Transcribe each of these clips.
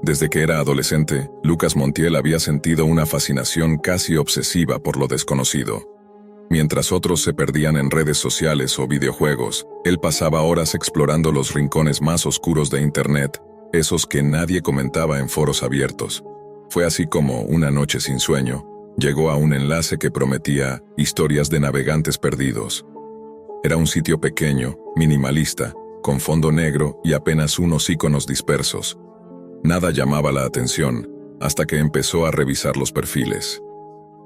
Desde que era adolescente, Lucas Montiel había sentido una fascinación casi obsesiva por lo desconocido. Mientras otros se perdían en redes sociales o videojuegos, él pasaba horas explorando los rincones más oscuros de Internet, esos que nadie comentaba en foros abiertos. Fue así como, una noche sin sueño, llegó a un enlace que prometía historias de navegantes perdidos. Era un sitio pequeño, minimalista, con fondo negro y apenas unos iconos dispersos. Nada llamaba la atención, hasta que empezó a revisar los perfiles.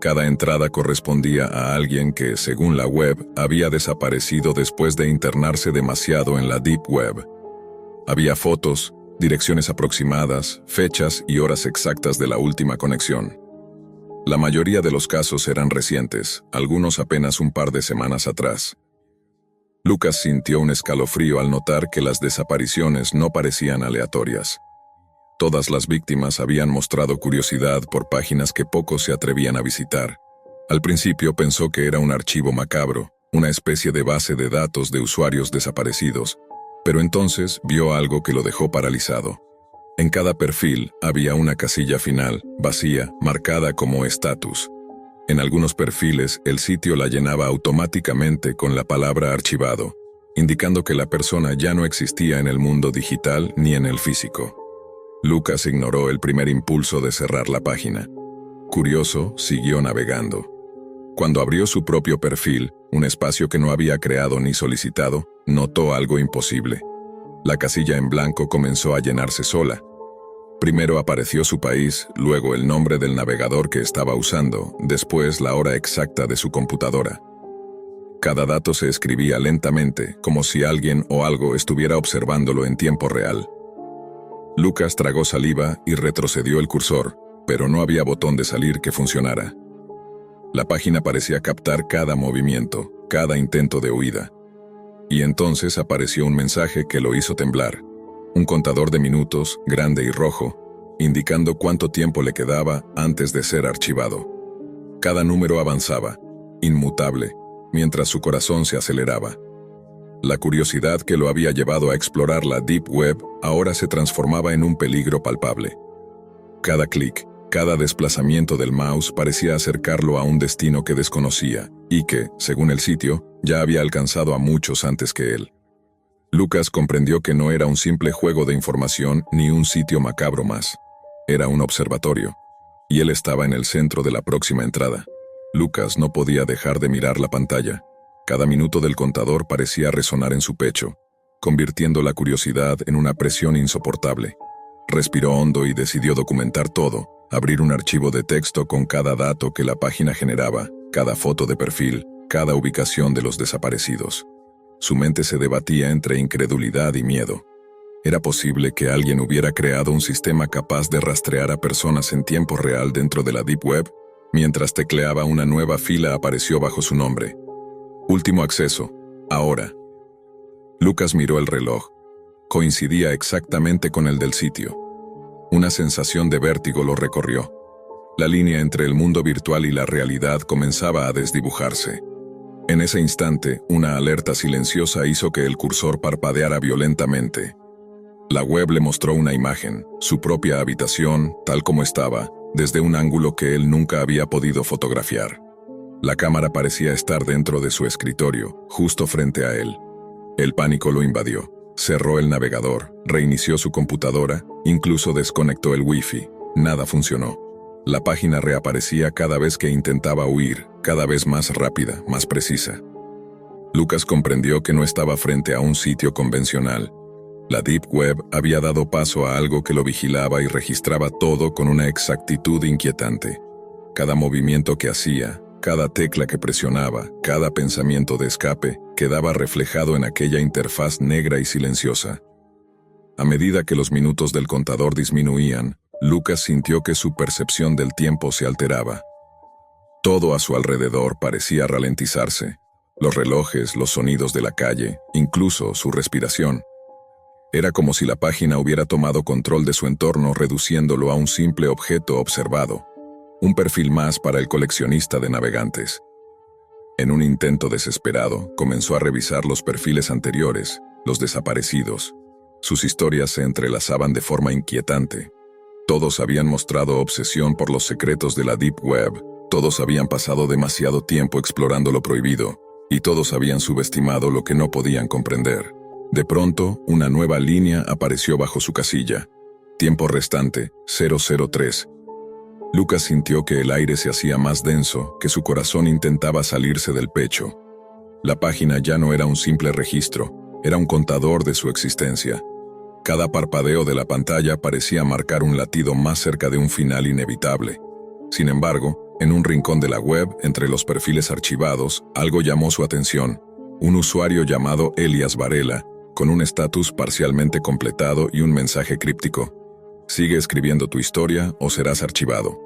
Cada entrada correspondía a alguien que, según la web, había desaparecido después de internarse demasiado en la Deep Web. Había fotos, direcciones aproximadas, fechas y horas exactas de la última conexión. La mayoría de los casos eran recientes, algunos apenas un par de semanas atrás. Lucas sintió un escalofrío al notar que las desapariciones no parecían aleatorias. Todas las víctimas habían mostrado curiosidad por páginas que pocos se atrevían a visitar. Al principio pensó que era un archivo macabro, una especie de base de datos de usuarios desaparecidos, pero entonces vio algo que lo dejó paralizado. En cada perfil había una casilla final, vacía, marcada como estatus. En algunos perfiles, el sitio la llenaba automáticamente con la palabra archivado, indicando que la persona ya no existía en el mundo digital ni en el físico. Lucas ignoró el primer impulso de cerrar la página. Curioso, siguió navegando. Cuando abrió su propio perfil, un espacio que no había creado ni solicitado, notó algo imposible. La casilla en blanco comenzó a llenarse sola. Primero apareció su país, luego el nombre del navegador que estaba usando, después la hora exacta de su computadora. Cada dato se escribía lentamente, como si alguien o algo estuviera observándolo en tiempo real. Lucas tragó saliva y retrocedió el cursor, pero no había botón de salir que funcionara. La página parecía captar cada movimiento, cada intento de huida. Y entonces apareció un mensaje que lo hizo temblar. Un contador de minutos, grande y rojo, indicando cuánto tiempo le quedaba antes de ser archivado. Cada número avanzaba, inmutable, mientras su corazón se aceleraba. La curiosidad que lo había llevado a explorar la Deep Web ahora se transformaba en un peligro palpable. Cada clic, cada desplazamiento del mouse parecía acercarlo a un destino que desconocía y que, según el sitio, ya había alcanzado a muchos antes que él. Lucas comprendió que no era un simple juego de información ni un sitio macabro más. Era un observatorio, y él estaba en el centro de la próxima entrada. Lucas no podía dejar de mirar la pantalla. Cada minuto del contador parecía resonar en su pecho, convirtiendo la curiosidad en una presión insoportable. Respiró hondo y decidió documentar todo, abrir un archivo de texto con cada dato que la página generaba, cada foto de perfil, cada ubicación de los desaparecidos. Su mente se debatía entre incredulidad y miedo. ¿Era posible que alguien hubiera creado un sistema capaz de rastrear a personas en tiempo real dentro de la Deep Web? Mientras tecleaba, una nueva fila apareció bajo su nombre. Último acceso, ahora. Lucas miró el reloj. Coincidía exactamente con el del sitio. Una sensación de vértigo lo recorrió. La línea entre el mundo virtual y la realidad comenzaba a desdibujarse. En ese instante, una alerta silenciosa hizo que el cursor parpadeara violentamente. La web le mostró una imagen, su propia habitación, tal como estaba, desde un ángulo que él nunca había podido fotografiar. La cámara parecía estar dentro de su escritorio, justo frente a él. El pánico lo invadió. Cerró el navegador, reinició su computadora, incluso desconectó el wifi. Nada funcionó. La página reaparecía cada vez que intentaba huir, cada vez más rápida, más precisa. Lucas comprendió que no estaba frente a un sitio convencional. La Deep Web había dado paso a algo que lo vigilaba y registraba todo con una exactitud inquietante. Cada movimiento que hacía, cada tecla que presionaba, cada pensamiento de escape, quedaba reflejado en aquella interfaz negra y silenciosa. A medida que los minutos del contador disminuían, Lucas sintió que su percepción del tiempo se alteraba. Todo a su alrededor parecía ralentizarse. Los relojes, los sonidos de la calle, incluso su respiración. Era como si la página hubiera tomado control de su entorno, reduciéndolo a un simple objeto observado. Un perfil más para el coleccionista de navegantes. En un intento desesperado, comenzó a revisar los perfiles anteriores, los desaparecidos. Sus historias se entrelazaban de forma inquietante. Todos habían mostrado obsesión por los secretos de la Deep Web, todos habían pasado demasiado tiempo explorando lo prohibido, y todos habían subestimado lo que no podían comprender. De pronto, una nueva línea apareció bajo su casilla. Tiempo restante, 003. Lucas sintió que el aire se hacía más denso, que su corazón intentaba salirse del pecho. La página ya no era un simple registro, era un contador de su existencia. Cada parpadeo de la pantalla parecía marcar un latido más cerca de un final inevitable. Sin embargo, en un rincón de la web, entre los perfiles archivados, algo llamó su atención. Un usuario llamado Elias Varela, con un estatus parcialmente completado y un mensaje críptico. Sigue escribiendo tu historia o serás archivado.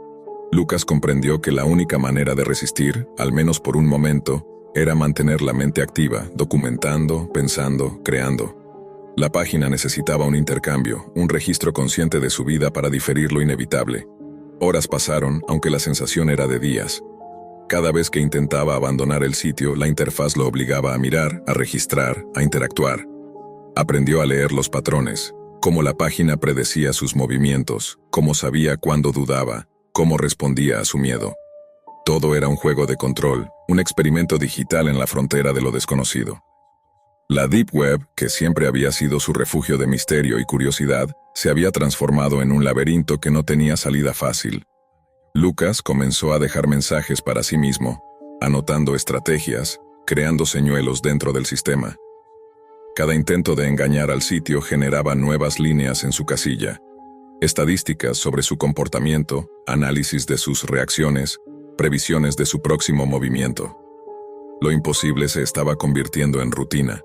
Lucas comprendió que la única manera de resistir, al menos por un momento, era mantener la mente activa, documentando, pensando, creando. La página necesitaba un intercambio, un registro consciente de su vida para diferir lo inevitable. Horas pasaron, aunque la sensación era de días. Cada vez que intentaba abandonar el sitio, la interfaz lo obligaba a mirar, a registrar, a interactuar. Aprendió a leer los patrones, cómo la página predecía sus movimientos, cómo sabía cuándo dudaba, cómo respondía a su miedo. Todo era un juego de control, un experimento digital en la frontera de lo desconocido. La Deep Web, que siempre había sido su refugio de misterio y curiosidad, se había transformado en un laberinto que no tenía salida fácil. Lucas comenzó a dejar mensajes para sí mismo, anotando estrategias, creando señuelos dentro del sistema. Cada intento de engañar al sitio generaba nuevas líneas en su casilla, estadísticas sobre su comportamiento, análisis de sus reacciones, previsiones de su próximo movimiento. Lo imposible se estaba convirtiendo en rutina.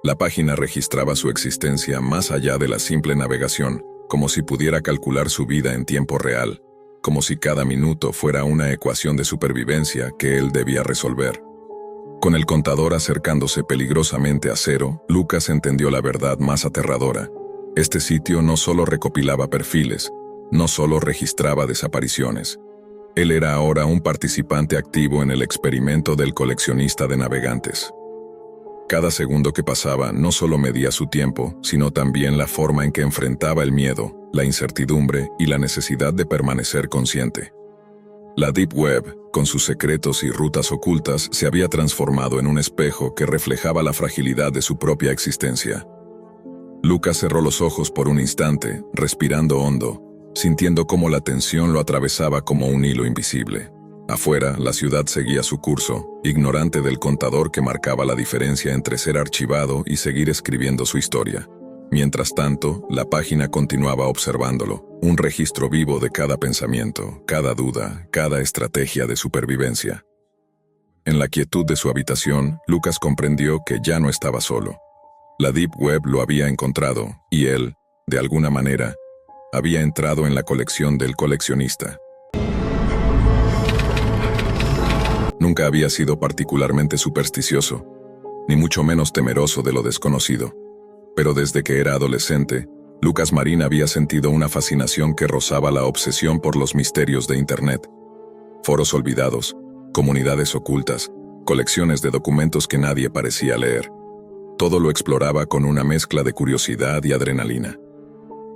La página registraba su existencia más allá de la simple navegación, como si pudiera calcular su vida en tiempo real, como si cada minuto fuera una ecuación de supervivencia que él debía resolver. Con el contador acercándose peligrosamente a cero, Lucas entendió la verdad más aterradora. Este sitio no solo recopilaba perfiles, no solo registraba desapariciones. Él era ahora un participante activo en el experimento del coleccionista de navegantes. Cada segundo que pasaba no solo medía su tiempo, sino también la forma en que enfrentaba el miedo, la incertidumbre y la necesidad de permanecer consciente. La Deep Web, con sus secretos y rutas ocultas, se había transformado en un espejo que reflejaba la fragilidad de su propia existencia. Lucas cerró los ojos por un instante, respirando hondo, sintiendo cómo la tensión lo atravesaba como un hilo invisible. Afuera, la ciudad seguía su curso, ignorante del contador que marcaba la diferencia entre ser archivado y seguir escribiendo su historia. Mientras tanto, la página continuaba observándolo, un registro vivo de cada pensamiento, cada duda, cada estrategia de supervivencia. En la quietud de su habitación, Lucas comprendió que ya no estaba solo. La Deep Web lo había encontrado, y él, de alguna manera, había entrado en la colección del coleccionista. Nunca había sido particularmente supersticioso, ni mucho menos temeroso de lo desconocido. Pero desde que era adolescente, Lucas Marín había sentido una fascinación que rozaba la obsesión por los misterios de Internet. Foros olvidados, comunidades ocultas, colecciones de documentos que nadie parecía leer. Todo lo exploraba con una mezcla de curiosidad y adrenalina.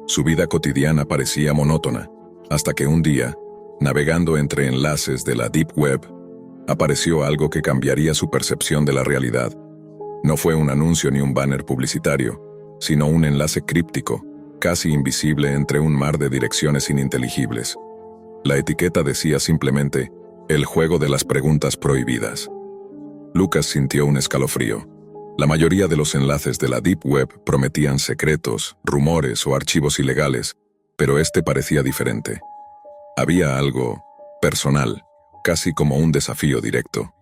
Su vida cotidiana parecía monótona, hasta que un día, navegando entre enlaces de la Deep Web, apareció algo que cambiaría su percepción de la realidad. No fue un anuncio ni un banner publicitario, sino un enlace críptico, casi invisible entre un mar de direcciones ininteligibles. La etiqueta decía simplemente, el juego de las preguntas prohibidas. Lucas sintió un escalofrío. La mayoría de los enlaces de la Deep Web prometían secretos, rumores o archivos ilegales, pero este parecía diferente. Había algo personal, casi como un desafío directo.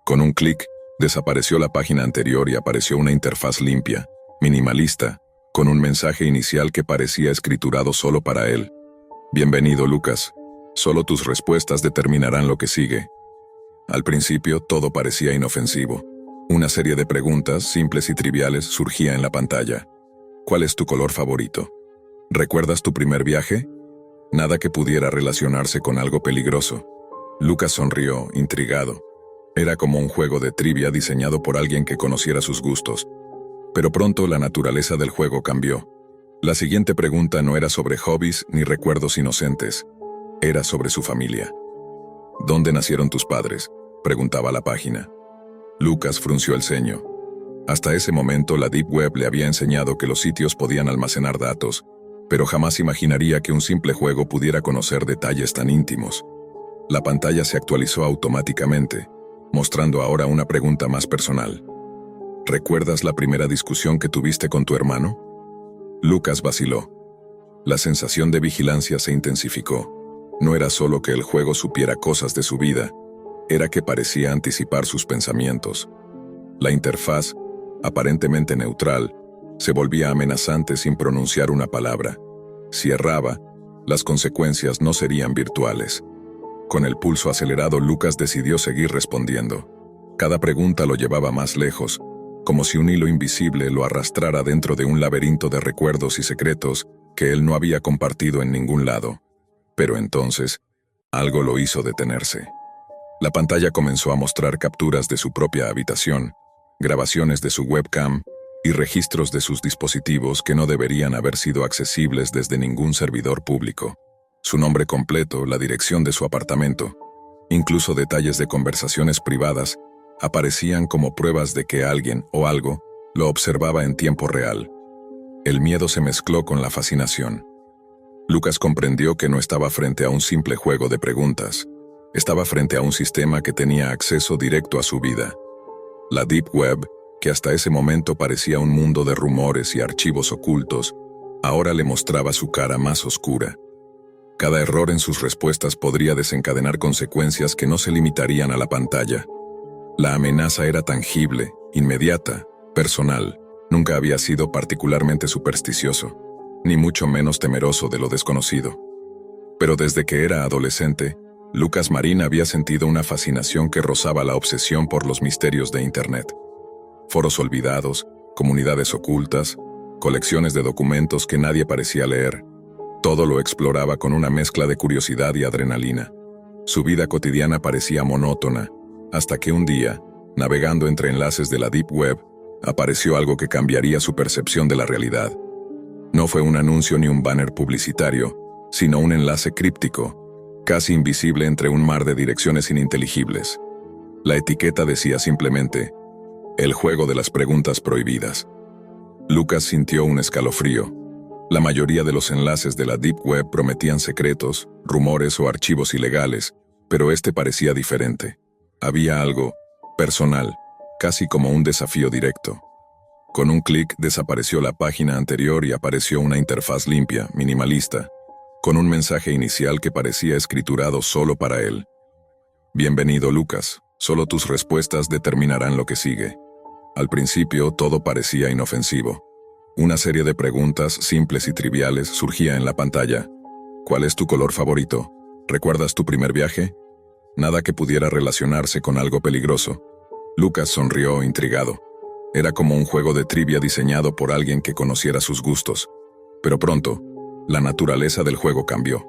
Con un clic, desapareció la página anterior y apareció una interfaz limpia, minimalista, con un mensaje inicial que parecía escriturado solo para él. Bienvenido, Lucas. Solo tus respuestas determinarán lo que sigue. Al principio, todo parecía inofensivo. Una serie de preguntas, simples y triviales, surgía en la pantalla. ¿Cuál es tu color favorito? ¿Recuerdas tu primer viaje? Nada que pudiera relacionarse con algo peligroso. Lucas sonrió, intrigado. Era como un juego de trivia diseñado por alguien que conociera sus gustos. Pero pronto la naturaleza del juego cambió. La siguiente pregunta no era sobre hobbies ni recuerdos inocentes. Era sobre su familia. ¿Dónde nacieron tus padres?, preguntaba la página. Lucas frunció el ceño. Hasta ese momento la Deep Web le había enseñado que los sitios podían almacenar datos, pero jamás imaginaría que un simple juego pudiera conocer detalles tan íntimos. La pantalla se actualizó automáticamente, mostrando ahora una pregunta más personal. ¿Recuerdas la primera discusión que tuviste con tu hermano? Lucas vaciló. La sensación de vigilancia se intensificó. No era solo que el juego supiera cosas de su vida, era que parecía anticipar sus pensamientos. La interfaz, aparentemente neutral, se volvía amenazante sin pronunciar una palabra. Si erraba, las consecuencias no serían virtuales. Con el pulso acelerado, Lucas decidió seguir respondiendo. Cada pregunta lo llevaba más lejos, como si un hilo invisible lo arrastrara dentro de un laberinto de recuerdos y secretos que él no había compartido en ningún lado. Pero entonces, algo lo hizo detenerse. La pantalla comenzó a mostrar capturas de su propia habitación, grabaciones de su webcam y registros de sus dispositivos que no deberían haber sido accesibles desde ningún servidor público. Su nombre completo, la dirección de su apartamento, incluso detalles de conversaciones privadas, aparecían como pruebas de que alguien o algo lo observaba en tiempo real. El miedo se mezcló con la fascinación. Lucas comprendió que no estaba frente a un simple juego de preguntas. Estaba frente a un sistema que tenía acceso directo a su vida. La Deep Web, que hasta ese momento parecía un mundo de rumores y archivos ocultos, ahora le mostraba su cara más oscura. Cada error en sus respuestas podría desencadenar consecuencias que no se limitarían a la pantalla. La amenaza era tangible, inmediata, personal. Nunca había sido particularmente supersticioso, ni mucho menos temeroso de lo desconocido. Pero desde que era adolescente, Lucas Marín había sentido una fascinación que rozaba la obsesión por los misterios de Internet. Foros olvidados, comunidades ocultas, colecciones de documentos que nadie parecía leer. Todo lo exploraba con una mezcla de curiosidad y adrenalina. Su vida cotidiana parecía monótona, hasta que un día, navegando entre enlaces de la Deep Web, apareció algo que cambiaría su percepción de la realidad. No fue un anuncio ni un banner publicitario, sino un enlace críptico, casi invisible entre un mar de direcciones ininteligibles. La etiqueta decía simplemente, el juego de las preguntas prohibidas. Lucas sintió un escalofrío. La mayoría de los enlaces de la Deep Web prometían secretos, rumores o archivos ilegales, pero este parecía diferente. Había algo personal, casi como un desafío directo. Con un clic desapareció la página anterior y apareció una interfaz limpia, minimalista, con un mensaje inicial que parecía escriturado solo para él. Bienvenido, Lucas. Solo tus respuestas determinarán lo que sigue. Al principio todo parecía inofensivo. Una serie de preguntas simples y triviales surgía en la pantalla. ¿Cuál es tu color favorito? ¿Recuerdas tu primer viaje? Nada que pudiera relacionarse con algo peligroso. Lucas sonrió intrigado. Era como un juego de trivia diseñado por alguien que conociera sus gustos. Pero pronto, la naturaleza del juego cambió.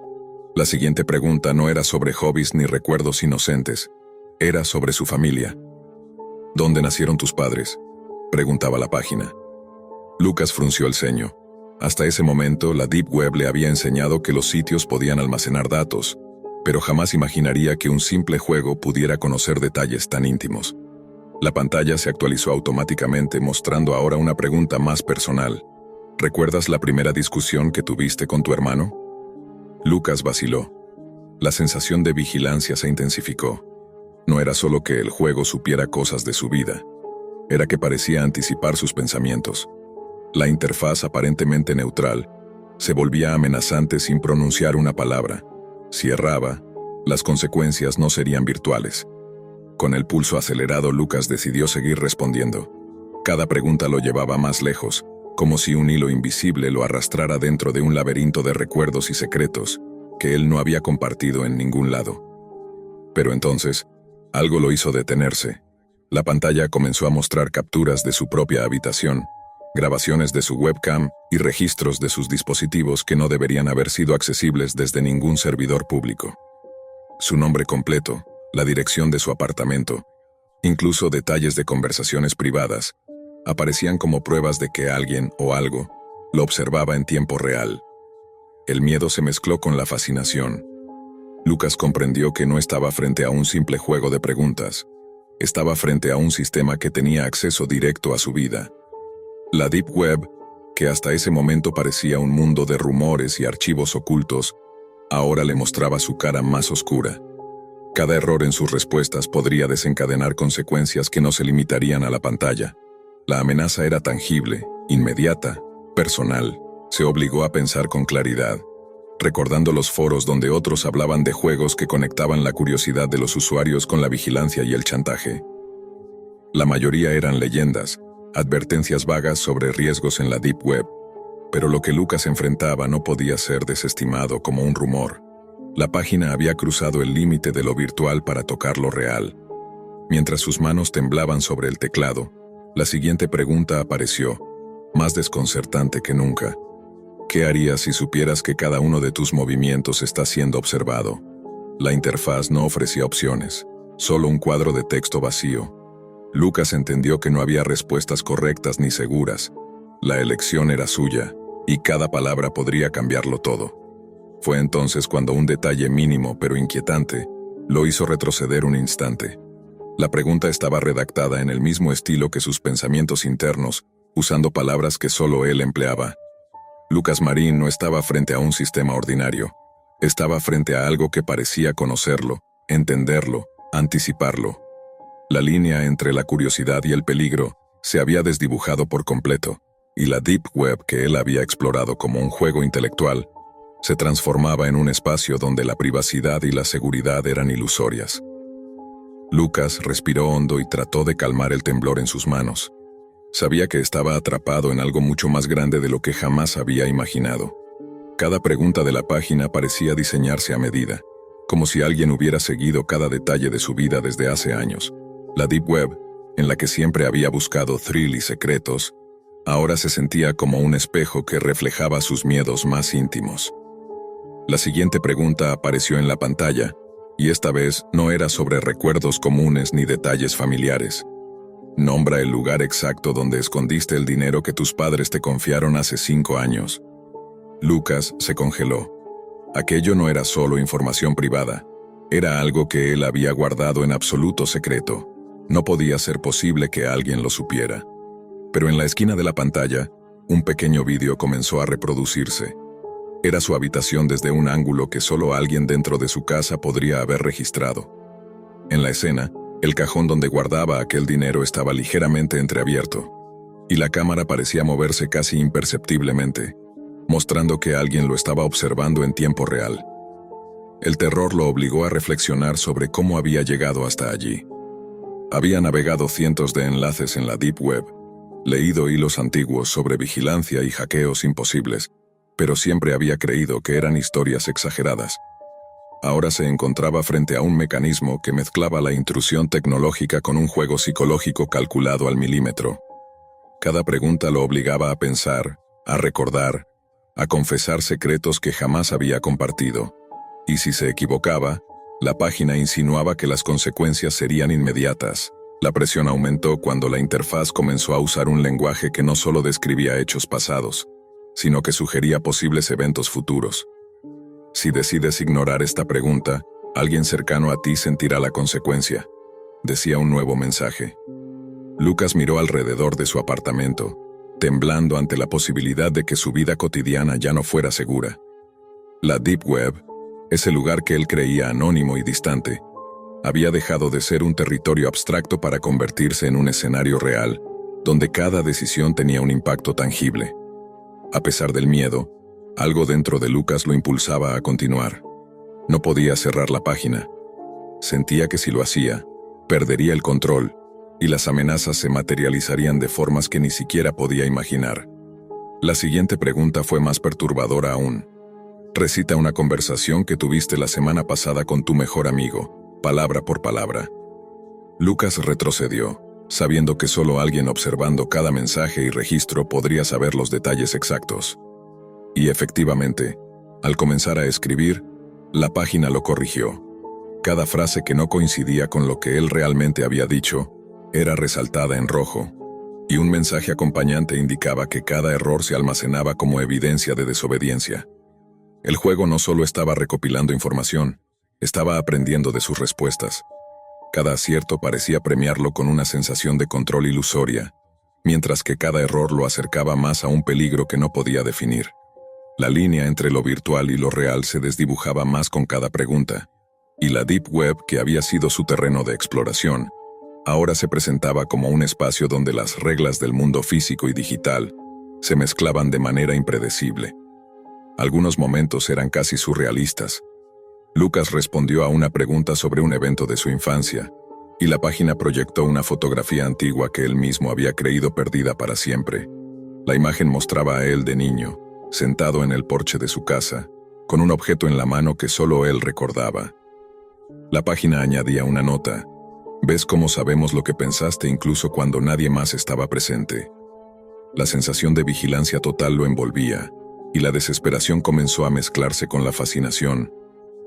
La siguiente pregunta no era sobre hobbies ni recuerdos inocentes. Era sobre su familia. ¿Dónde nacieron tus padres?, preguntaba la página. Lucas frunció el ceño. Hasta ese momento, la Deep Web le había enseñado que los sitios podían almacenar datos, pero jamás imaginaría que un simple juego pudiera conocer detalles tan íntimos. La pantalla se actualizó automáticamente, mostrando ahora una pregunta más personal. ¿Recuerdas la primera discusión que tuviste con tu hermano? Lucas vaciló. La sensación de vigilancia se intensificó. No era solo que el juego supiera cosas de su vida, era que parecía anticipar sus pensamientos. La interfaz, aparentemente neutral, se volvía amenazante sin pronunciar una palabra. Si erraba, las consecuencias no serían virtuales. Con el pulso acelerado, Lucas decidió seguir respondiendo. Cada pregunta lo llevaba más lejos, como si un hilo invisible lo arrastrara dentro de un laberinto de recuerdos y secretos que él no había compartido en ningún lado. Pero entonces, algo lo hizo detenerse. La pantalla comenzó a mostrar capturas de su propia habitación, grabaciones de su webcam y registros de sus dispositivos que no deberían haber sido accesibles desde ningún servidor público. Su nombre completo, la dirección de su apartamento, incluso detalles de conversaciones privadas, aparecían como pruebas de que alguien o algo Lo observaba en tiempo real. El miedo se mezcló con la fascinación. Lucas comprendió que no estaba frente a un simple juego de preguntas. Estaba frente a un sistema que tenía acceso directo a su vida. La Deep Web, que hasta ese momento parecía un mundo de rumores y archivos ocultos, ahora le mostraba su cara más oscura. Cada error en sus respuestas podría desencadenar consecuencias que no se limitarían a la pantalla. La amenaza era tangible, inmediata, personal. Se obligó a pensar con claridad, recordando los foros donde otros hablaban de juegos que conectaban la curiosidad de los usuarios con la vigilancia y el chantaje. La mayoría eran leyendas, advertencias vagas sobre riesgos en la Deep Web, pero lo que Lucas enfrentaba no podía ser desestimado como un rumor. La página había cruzado el límite de lo virtual para tocar lo real. Mientras sus manos temblaban sobre el teclado, la siguiente pregunta apareció, más desconcertante que nunca. ¿Qué harías si supieras que cada uno de tus movimientos está siendo observado? La interfaz no ofrecía opciones, solo un cuadro de texto vacío. Lucas entendió que no había respuestas correctas ni seguras. La elección era suya, y cada palabra podría cambiarlo todo. Fue entonces cuando un detalle mínimo pero inquietante lo hizo retroceder un instante. La pregunta estaba redactada en el mismo estilo que sus pensamientos internos, usando palabras que solo él empleaba. Lucas Marín no estaba frente a un sistema ordinario. Estaba frente a algo que parecía conocerlo, entenderlo, anticiparlo. La línea entre la curiosidad y el peligro se había desdibujado por completo, y la Deep Web que él había explorado como un juego intelectual se transformaba en un espacio donde la privacidad y la seguridad eran ilusorias. Lucas respiró hondo y trató de calmar el temblor en sus manos. Sabía que estaba atrapado en algo mucho más grande de lo que jamás había imaginado. Cada pregunta de la página parecía diseñarse a medida, como si alguien hubiera seguido cada detalle de su vida desde hace años. La Deep Web, en la que siempre había buscado thrill y secretos, ahora se sentía como un espejo que reflejaba sus miedos más íntimos. La siguiente pregunta apareció en la pantalla, y esta vez no era sobre recuerdos comunes ni detalles familiares. Nombra el lugar exacto donde escondiste el dinero que tus padres te confiaron hace 5 años. Lucas se congeló. Aquello no era solo información privada, era algo que él había guardado en absoluto secreto. No podía ser posible que alguien lo supiera. Pero en la esquina de la pantalla, un pequeño vídeo comenzó a reproducirse. Era su habitación desde un ángulo que solo alguien dentro de su casa podría haber registrado. En la escena, el cajón donde guardaba aquel dinero estaba ligeramente entreabierto, y la cámara parecía moverse casi imperceptiblemente, mostrando que alguien lo estaba observando en tiempo real. El terror lo obligó a reflexionar sobre cómo había llegado hasta allí. Había navegado cientos de enlaces en la Deep Web, leído hilos antiguos sobre vigilancia y hackeos imposibles, pero siempre había creído que eran historias exageradas. Ahora se encontraba frente a un mecanismo que mezclaba la intrusión tecnológica con un juego psicológico calculado al milímetro. Cada pregunta lo obligaba a pensar, a recordar, a confesar secretos que jamás había compartido. Y si se equivocaba, la página insinuaba que las consecuencias serían inmediatas. La presión aumentó cuando la interfaz comenzó a usar un lenguaje que no solo describía hechos pasados, sino que sugería posibles eventos futuros. Si decides ignorar esta pregunta, alguien cercano a ti sentirá la consecuencia, decía un nuevo mensaje. Lucas miró alrededor de su apartamento, temblando ante la posibilidad de que su vida cotidiana ya no fuera segura. La Deep Web, ese lugar que él creía anónimo y distante, había dejado de ser un territorio abstracto para convertirse en un escenario real, donde cada decisión tenía un impacto tangible. A pesar del miedo, algo dentro de Lucas lo impulsaba a continuar. No podía cerrar la página. Sentía que si lo hacía, perdería el control, y las amenazas se materializarían de formas que ni siquiera podía imaginar. La siguiente pregunta fue más perturbadora aún. Recita una conversación que tuviste la semana pasada con tu mejor amigo, palabra por palabra. Lucas retrocedió, sabiendo que solo alguien observando cada mensaje y registro podría saber los detalles exactos. Y efectivamente, al comenzar a escribir, la página lo corrigió. Cada frase que no coincidía con lo que él realmente había dicho, era resaltada en rojo. y un mensaje acompañante indicaba que cada error se almacenaba como evidencia de desobediencia. El juego no solo estaba recopilando información, estaba aprendiendo de sus respuestas. Cada acierto parecía premiarlo con una sensación de control ilusoria, mientras que cada error lo acercaba más a un peligro que no podía definir. La línea entre lo virtual y lo real se desdibujaba más con cada pregunta, y la Deep Web, que había sido su terreno de exploración, ahora se presentaba como un espacio donde las reglas del mundo físico y digital se mezclaban de manera impredecible. Algunos momentos eran casi surrealistas. Lucas respondió a una pregunta sobre un evento de su infancia, y la página proyectó una fotografía antigua que él mismo había creído perdida para siempre. La imagen mostraba a él de niño, sentado en el porche de su casa, con un objeto en la mano que solo él recordaba. La página añadía una nota: «¿Ves cómo sabemos lo que pensaste incluso cuando nadie más estaba presente?». La sensación de vigilancia total lo envolvía, y la desesperación comenzó a mezclarse con la fascinación.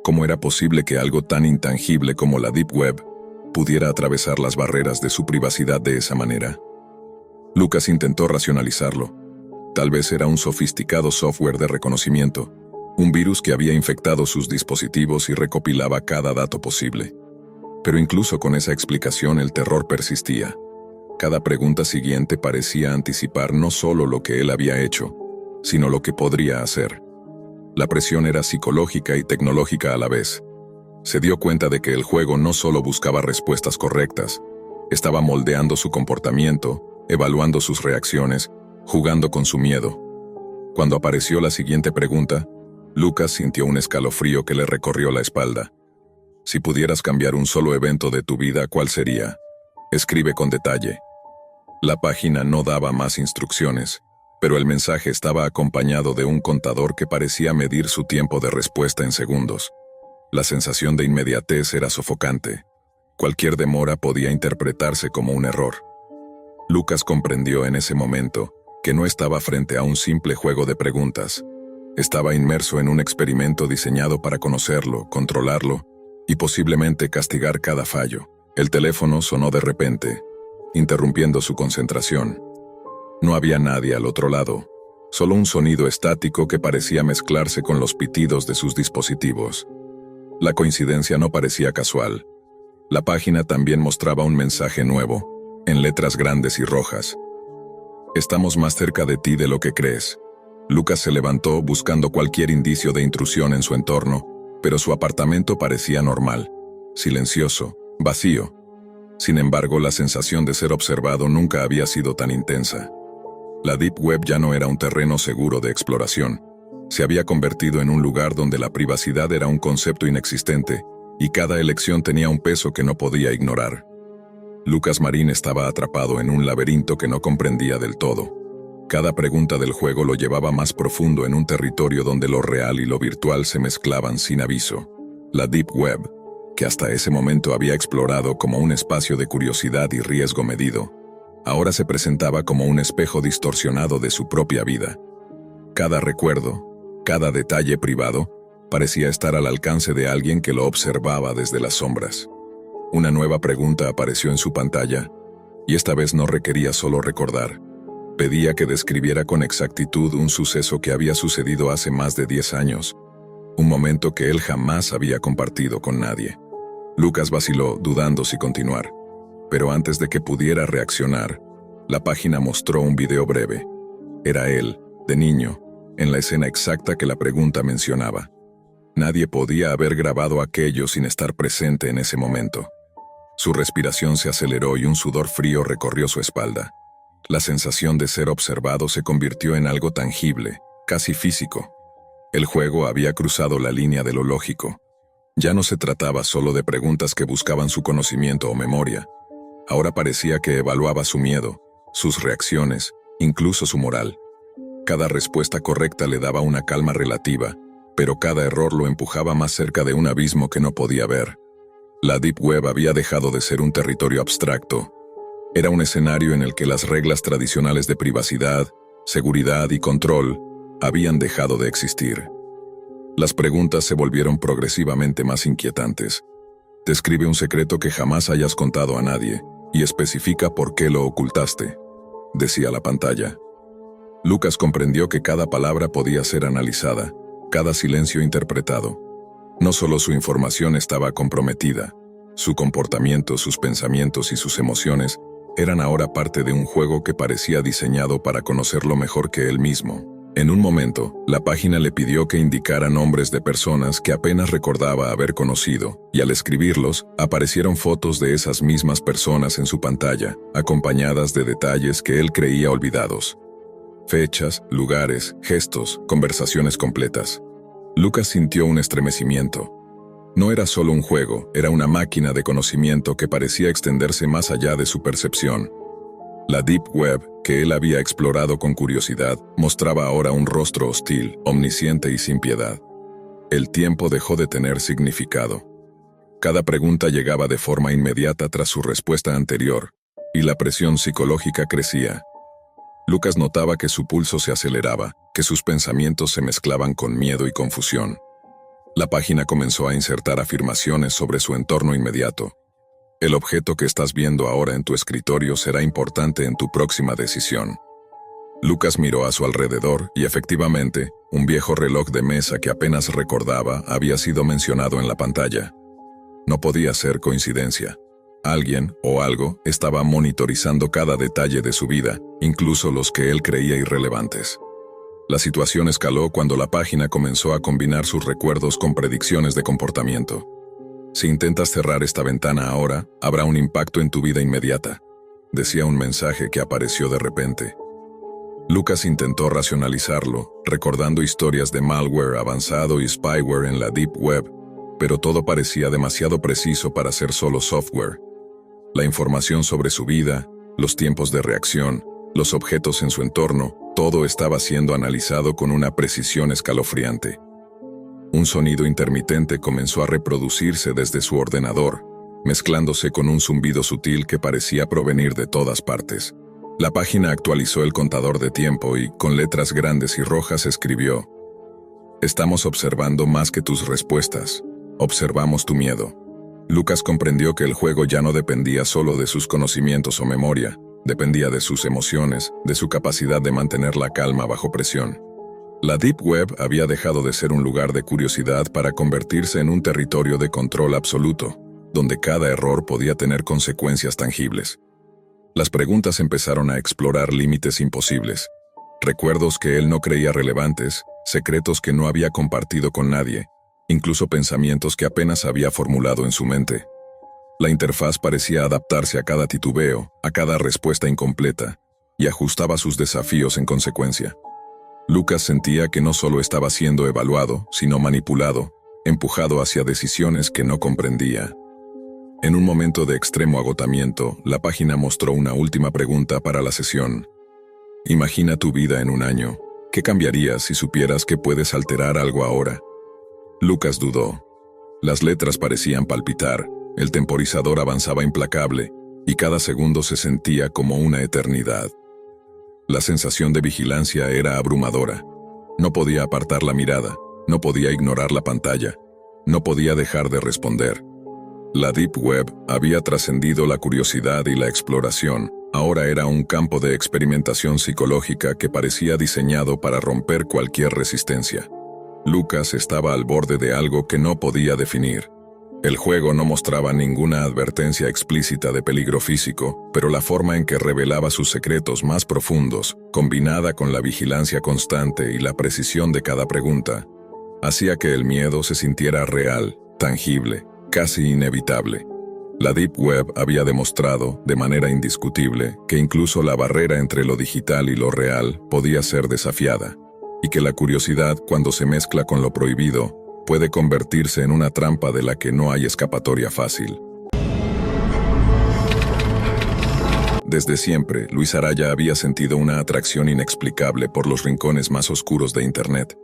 ¿Cómo era posible que algo tan intangible como la Deep Web pudiera atravesar las barreras de su privacidad de esa manera? Lucas intentó racionalizarlo. Tal vez era un sofisticado software de reconocimiento, un virus que había infectado sus dispositivos y recopilaba cada dato posible. Pero incluso con esa explicación el terror persistía. Cada pregunta siguiente parecía anticipar no solo lo que él había hecho, sino lo que podría hacer. La presión era psicológica y tecnológica a la vez. Se dio cuenta de que el juego no solo buscaba respuestas correctas, estaba moldeando su comportamiento, evaluando sus reacciones, jugando con su miedo. Cuando apareció la siguiente pregunta, Lucas sintió un escalofrío que le recorrió la espalda. Si pudieras cambiar un solo evento de tu vida, ¿cuál sería? Escribe con detalle. La página no daba más instrucciones, pero el mensaje estaba acompañado de un contador que parecía medir su tiempo de respuesta en segundos. La sensación de inmediatez era sofocante. Cualquier demora podía interpretarse como un error. Lucas comprendió en ese momento que no estaba frente a un simple juego de preguntas. Estaba inmerso en un experimento diseñado para conocerlo, controlarlo y posiblemente castigar cada fallo. El teléfono sonó de repente, interrumpiendo su concentración. No había nadie al otro lado, solo un sonido estático que parecía mezclarse con los pitidos de sus dispositivos. La coincidencia no parecía casual. La página también mostraba un mensaje nuevo, en letras grandes y rojas. «Estamos más cerca de ti de lo que crees». Lucas se levantó buscando cualquier indicio de intrusión en su entorno, pero su apartamento parecía normal, silencioso, vacío. Sin embargo, la sensación de ser observado nunca había sido tan intensa. La Deep Web ya no era un terreno seguro de exploración. Se había convertido en un lugar donde la privacidad era un concepto inexistente, y cada elección tenía un peso que no podía ignorar. Lucas Marín estaba atrapado en un laberinto que no comprendía del todo. Cada pregunta del juego lo llevaba más profundo en un territorio donde lo real y lo virtual se mezclaban sin aviso. La Deep Web, que hasta ese momento había explorado como un espacio de curiosidad y riesgo medido, ahora se presentaba como un espejo distorsionado de su propia vida. Cada recuerdo, cada detalle privado, parecía estar al alcance de alguien que lo observaba desde las sombras. Una nueva pregunta apareció en su pantalla, y esta vez no requería solo recordar. Pedía que describiera con exactitud un suceso que había sucedido hace más de 10 años, un momento que él jamás había compartido con nadie. Lucas vaciló, dudando si continuar. Pero antes de que pudiera reaccionar, la página mostró un video breve. Era él, de niño, en la escena exacta que la pregunta mencionaba. Nadie podía haber grabado aquello sin estar presente en ese momento. Su respiración se aceleró y un sudor frío recorrió su espalda. La sensación de ser observado se convirtió en algo tangible, casi físico. El juego había cruzado la línea de lo lógico. Ya no se trataba solo de preguntas que buscaban su conocimiento o memoria. Ahora parecía que evaluaba su miedo, sus reacciones, incluso su moral. Cada respuesta correcta le daba una calma relativa, pero cada error lo empujaba más cerca de un abismo que no podía ver. La Deep Web había dejado de ser un territorio abstracto. Era un escenario en el que las reglas tradicionales de privacidad, seguridad y control habían dejado de existir. Las preguntas se volvieron progresivamente más inquietantes. Describe un secreto que jamás hayas contado a nadie, y especifica por qué lo ocultaste. decía la pantalla. Lucas comprendió que cada palabra podía ser analizada, cada silencio interpretado. No solo su información estaba comprometida, su comportamiento, sus pensamientos y sus emociones eran ahora parte de un juego que parecía diseñado para conocerlo mejor que él mismo. En un momento, la página le pidió que indicara nombres de personas que apenas recordaba haber conocido, y al escribirlos, aparecieron fotos de esas mismas personas en su pantalla, acompañadas de detalles que él creía olvidados. Fechas, lugares, gestos, conversaciones completas. Lucas sintió un estremecimiento. No era solo un juego, era una máquina de conocimiento que parecía extenderse más allá de su percepción. La Deep Web, que él había explorado con curiosidad, mostraba ahora un rostro hostil, omnisciente y sin piedad. El tiempo dejó de tener significado. Cada pregunta llegaba de forma inmediata tras su respuesta anterior, y la presión psicológica crecía. Lucas notaba que su pulso se aceleraba, que sus pensamientos se mezclaban con miedo y confusión. La página comenzó a insertar afirmaciones sobre su entorno inmediato. El objeto que estás viendo ahora en tu escritorio será importante en tu próxima decisión. Lucas miró a su alrededor y efectivamente, un viejo reloj de mesa que apenas recordaba había sido mencionado en la pantalla. No podía ser coincidencia. Alguien o algo estaba monitorizando cada detalle de su vida, incluso los que él creía irrelevantes. La situación escaló cuando la página comenzó a combinar sus recuerdos con predicciones de comportamiento. Si intentas cerrar esta ventana ahora, habrá un impacto en tu vida inmediata, decía un mensaje que apareció de repente. Lucas intentó racionalizarlo, recordando historias de malware avanzado y spyware en la Deep Web, pero todo parecía demasiado preciso para ser solo software. La información sobre su vida, los tiempos de reacción, los objetos en su entorno, todo estaba siendo analizado con una precisión escalofriante. Un sonido intermitente comenzó a reproducirse desde su ordenador, mezclándose con un zumbido sutil que parecía provenir de todas partes. La página actualizó el contador de tiempo y, con letras grandes y rojas, escribió: «Estamos observando más que tus respuestas. Observamos tu miedo». Lucas comprendió que el juego ya no dependía solo de sus conocimientos o memoria, dependía de sus emociones, de su capacidad de mantener la calma bajo presión. La Deep Web había dejado de ser un lugar de curiosidad para convertirse en un territorio de control absoluto, donde cada error podía tener consecuencias tangibles. Las preguntas empezaron a explorar límites imposibles, recuerdos que él no creía relevantes, secretos que no había compartido con nadie, incluso pensamientos que apenas había formulado en su mente. La interfaz parecía adaptarse a cada titubeo, a cada respuesta incompleta, y ajustaba sus desafíos en consecuencia. Lucas sentía que no solo estaba siendo evaluado, sino manipulado, empujado hacia decisiones que no comprendía. En un momento de extremo agotamiento, la página mostró una última pregunta para la sesión. Imagina tu vida en un año. ¿Qué cambiarías si supieras que puedes alterar algo ahora? Lucas dudó. Las letras parecían palpitar, el temporizador avanzaba implacable, y cada segundo se sentía como una eternidad. La sensación de vigilancia era abrumadora. No podía apartar la mirada, no podía ignorar la pantalla, no podía dejar de responder. La Deep Web había trascendido la curiosidad y la exploración, ahora era un campo de experimentación psicológica que parecía diseñado para romper cualquier resistencia. Lucas estaba al borde de algo que no podía definir. El juego no mostraba ninguna advertencia explícita de peligro físico, pero la forma en que revelaba sus secretos más profundos, combinada con la vigilancia constante y la precisión de cada pregunta, hacía que el miedo se sintiera real, tangible, casi inevitable. La Deep Web había demostrado, de manera indiscutible, que incluso la barrera entre lo digital y lo real podía ser desafiada, y que la curiosidad, cuando se mezcla con lo prohibido, puede convertirse en una trampa de la que no hay escapatoria fácil. Desde siempre, Luis Araya había sentido una atracción inexplicable por los rincones más oscuros de Internet.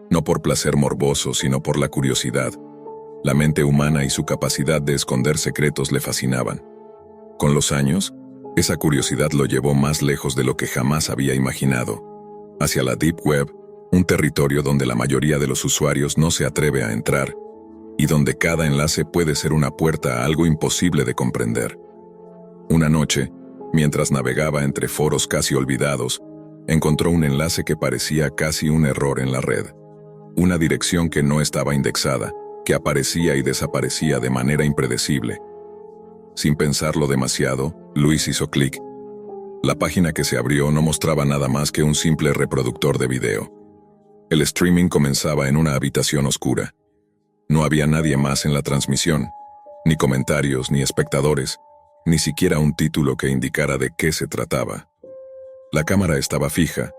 No por placer morboso, sino por la curiosidad. La mente humana y su capacidad de esconder secretos le fascinaban. Con los años, esa curiosidad lo llevó más lejos de lo que jamás había imaginado, hacia la Deep Web, un territorio donde la mayoría de los usuarios no se atreve a entrar, y donde cada enlace puede ser una puerta a algo imposible de comprender. Una noche, Mientras navegaba entre foros casi olvidados, encontró un enlace que parecía casi un error en la red. Una dirección que no estaba indexada, que aparecía y desaparecía de manera impredecible. Sin pensarlo demasiado, Luis hizo clic. La página que se abrió no mostraba nada más que un simple reproductor de video. El streaming comenzaba en una habitación oscura. No había nadie más en la transmisión, ni comentarios, ni espectadores, ni siquiera un título que indicara de qué se trataba. La cámara estaba fija,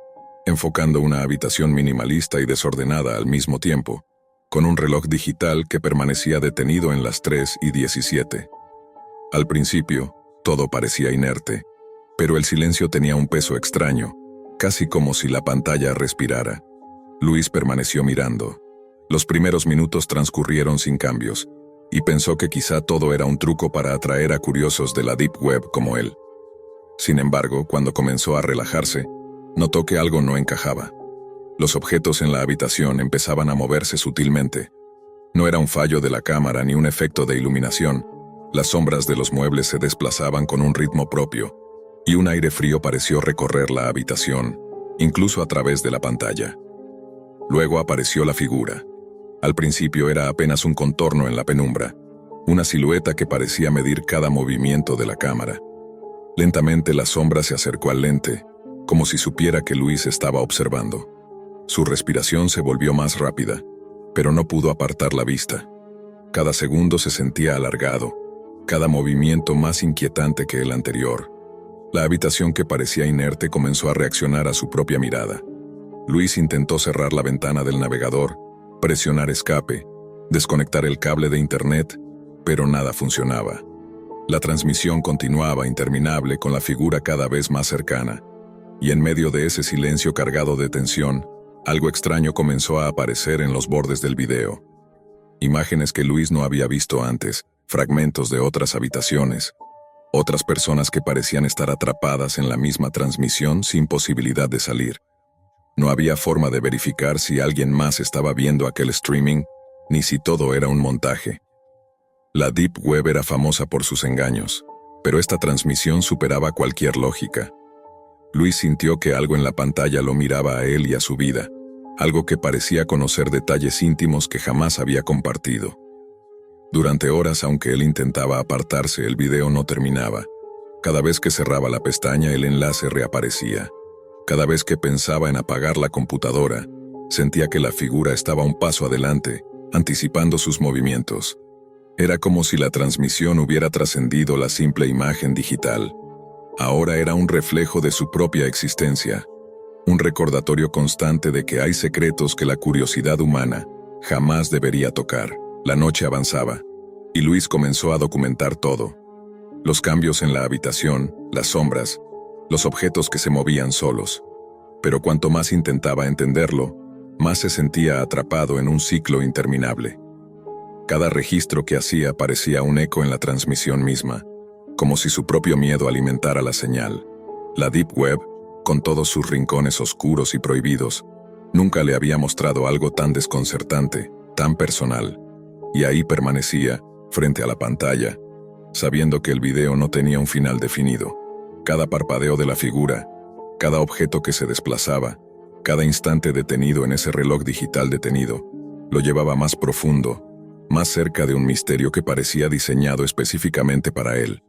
enfocando una habitación minimalista y desordenada al mismo tiempo, con un reloj digital que permanecía detenido en las 3:17. Al principio, todo parecía inerte, pero el silencio tenía un peso extraño, casi como si la pantalla respirara. Luis permaneció mirando. Los primeros minutos transcurrieron sin cambios, y pensó que quizá todo era un truco para atraer a curiosos de la Deep Web como él. Sin embargo, cuando comenzó a relajarse, notó que algo no encajaba. Los objetos en la habitación empezaban a moverse sutilmente. No era un fallo de la cámara ni un efecto de iluminación. Las sombras de los muebles se desplazaban con un ritmo propio, y un aire frío pareció recorrer la habitación, incluso a través de la pantalla. Luego apareció la figura. Al principio era apenas un contorno en la penumbra, una silueta que parecía medir cada movimiento de la cámara. Lentamente la sombra se acercó al lente, como si supiera que Luis estaba observando. Su respiración se volvió más rápida, pero no pudo apartar la vista. Cada segundo se sentía alargado, cada movimiento más inquietante que el anterior. La habitación que parecía inerte comenzó a reaccionar a su propia mirada. Luis intentó cerrar la ventana del navegador, presionar escape, desconectar el cable de internet, pero nada funcionaba. La transmisión continuaba interminable con la figura cada vez más cercana, y en medio de ese silencio cargado de tensión, algo extraño comenzó a aparecer en los bordes del video. Imágenes que Luis no había visto antes, fragmentos de otras habitaciones, otras personas que parecían estar atrapadas en la misma transmisión sin posibilidad de salir. No había forma de verificar si alguien más estaba viendo aquel streaming, ni si todo era un montaje. La Deep Web era famosa por sus engaños, pero esta transmisión superaba cualquier lógica. Luis sintió que algo en la pantalla lo miraba a él y a su vida, algo que parecía conocer detalles íntimos que jamás había compartido. Durante horas, aunque él intentaba apartarse, el video no terminaba. Cada vez que cerraba la pestaña, el enlace reaparecía. Cada vez que pensaba en apagar la computadora, sentía que la figura estaba un paso adelante, anticipando sus movimientos. Era como si la transmisión hubiera trascendido la simple imagen digital. Ahora era un reflejo de su propia existencia, un recordatorio constante de que hay secretos que la curiosidad humana jamás debería tocar. La noche avanzaba, y Luis comenzó a documentar todo. Los cambios en la habitación, las sombras, los objetos que se movían solos. Pero cuanto más intentaba entenderlo, más se sentía atrapado en un ciclo interminable. Cada registro que hacía parecía un eco en la transmisión misma, como si su propio miedo alimentara la señal. La Deep Web, con todos sus rincones oscuros y prohibidos, nunca le había mostrado algo tan desconcertante, tan personal. Y ahí permanecía, frente a la pantalla, sabiendo que el video no tenía un final definido. Cada parpadeo de la figura, cada objeto que se desplazaba, cada instante detenido en ese reloj digital detenido, lo llevaba más profundo, más cerca de un misterio que parecía diseñado específicamente para él.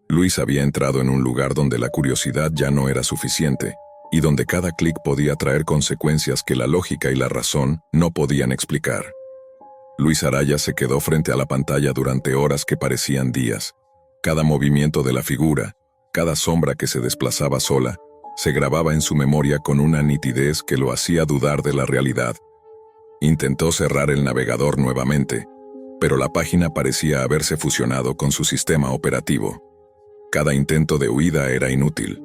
Luis había entrado en un lugar donde la curiosidad ya no era suficiente, y donde cada clic podía traer consecuencias que la lógica y la razón no podían explicar. Luis Araya se quedó frente a la pantalla durante horas que parecían días. Cada movimiento de la figura, cada sombra que se desplazaba sola, se grababa en su memoria con una nitidez que lo hacía dudar de la realidad. Intentó cerrar el navegador nuevamente, pero la página parecía haberse fusionado con su sistema operativo. Cada intento de huida era inútil.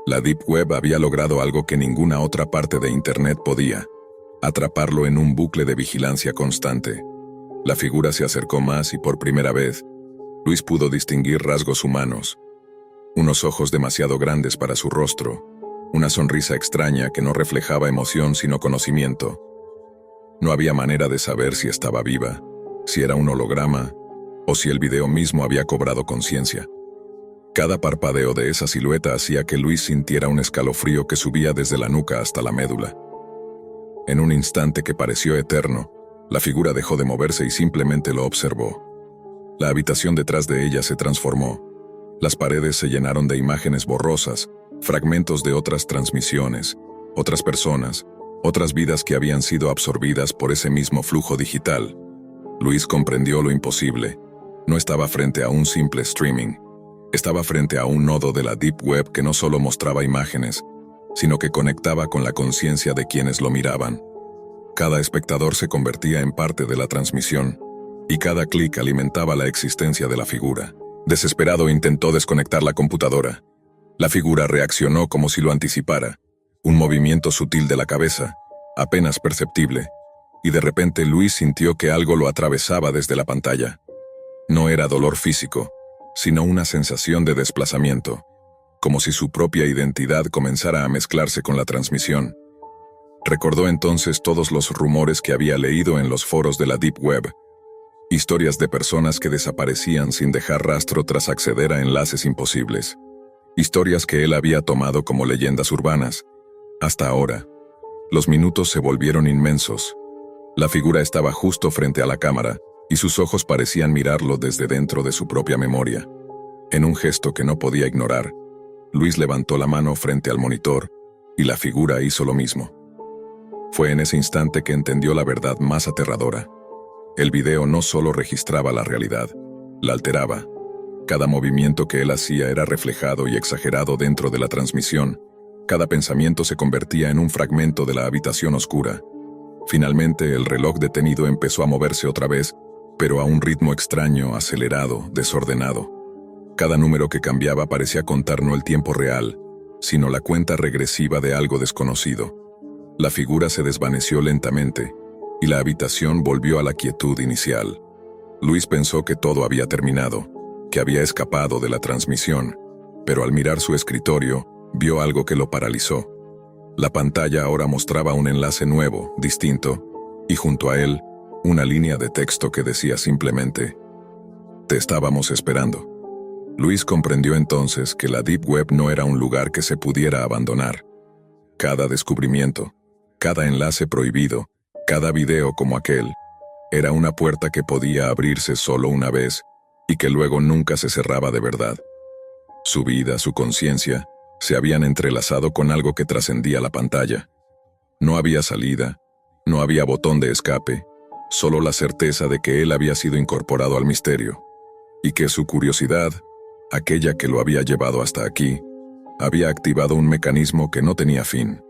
La Deep Web había logrado algo que ninguna otra parte de Internet podía: atraparlo en un bucle de vigilancia constante. La figura se acercó más y por primera vez, Luis pudo distinguir rasgos humanos. Unos ojos demasiado grandes para su rostro, una sonrisa extraña que no reflejaba emoción sino conocimiento. No había manera de saber si estaba viva, si era un holograma, o si el video mismo había cobrado conciencia. Cada parpadeo de esa silueta hacía que Luis sintiera un escalofrío que subía desde la nuca hasta la médula. En un instante que pareció eterno, la figura dejó de moverse y simplemente lo observó. La habitación detrás de ella se transformó. Las paredes se llenaron de imágenes borrosas, fragmentos de otras transmisiones, otras personas, otras vidas que habían sido absorbidas por ese mismo flujo digital. Luis comprendió lo imposible. No estaba frente a un simple streaming. Estaba frente a un nodo de la Deep Web que no solo mostraba imágenes, sino que conectaba con la conciencia de quienes lo miraban. Cada espectador se convertía en parte de la transmisión, y cada clic alimentaba la existencia de la figura. Desesperado intentó desconectar la computadora. La figura reaccionó como si lo anticipara, un movimiento sutil de la cabeza, apenas perceptible, y de repente Luis sintió que algo lo atravesaba desde la pantalla. No era dolor físico, sino una sensación de desplazamiento, como si su propia identidad comenzara a mezclarse con la transmisión. Recordó entonces todos los rumores que había leído en los foros de la Deep Web, historias de personas que desaparecían sin dejar rastro tras acceder a enlaces imposibles, historias que él había tomado como leyendas urbanas. Hasta ahora, los minutos se volvieron inmensos. La figura estaba justo frente a la cámara, y sus ojos parecían mirarlo desde dentro de su propia memoria. En un gesto que no podía ignorar, Luis levantó la mano frente al monitor, y la figura hizo lo mismo. Fue en ese instante que entendió la verdad más aterradora. El video no solo registraba la realidad, la alteraba. Cada movimiento que él hacía era reflejado y exagerado dentro de la transmisión. Cada pensamiento se convertía en un fragmento de la habitación oscura. Finalmente, el reloj detenido empezó a moverse otra vez, pero a un ritmo extraño, acelerado, desordenado. Cada número que cambiaba parecía contar no el tiempo real, sino la cuenta regresiva de algo desconocido. La figura se desvaneció lentamente, y la habitación volvió a la quietud inicial. Luis pensó que todo había terminado, que había escapado de la transmisión, pero al mirar su escritorio, vio algo que lo paralizó. La pantalla ahora mostraba un enlace nuevo, distinto, y junto a él, una línea de texto que decía simplemente: «Te estábamos esperando». Luis comprendió entonces que la Deep Web no era un lugar que se pudiera abandonar. Cada descubrimiento, cada enlace prohibido, cada video como aquel, era una puerta que podía abrirse solo una vez y que luego nunca se cerraba de verdad. Su vida, su conciencia, se habían entrelazado con algo que trascendía la pantalla. No había salida, no había botón de escape, solo la certeza de que él había sido incorporado al misterio, y que su curiosidad, aquella que lo había llevado hasta aquí, había activado un mecanismo que no tenía fin.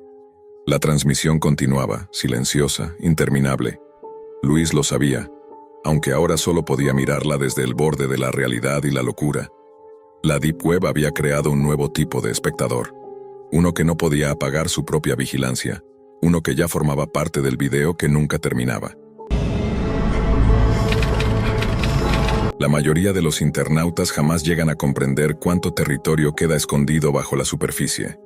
La transmisión continuaba, silenciosa, interminable. Luis lo sabía, aunque ahora solo podía mirarla desde el borde de la realidad y la locura. La Deep Web había creado un nuevo tipo de espectador, uno que no podía apagar su propia vigilancia, uno que ya formaba parte del video que nunca terminaba. La mayoría de los internautas jamás llegan a comprender cuánto territorio queda escondido bajo la superficie.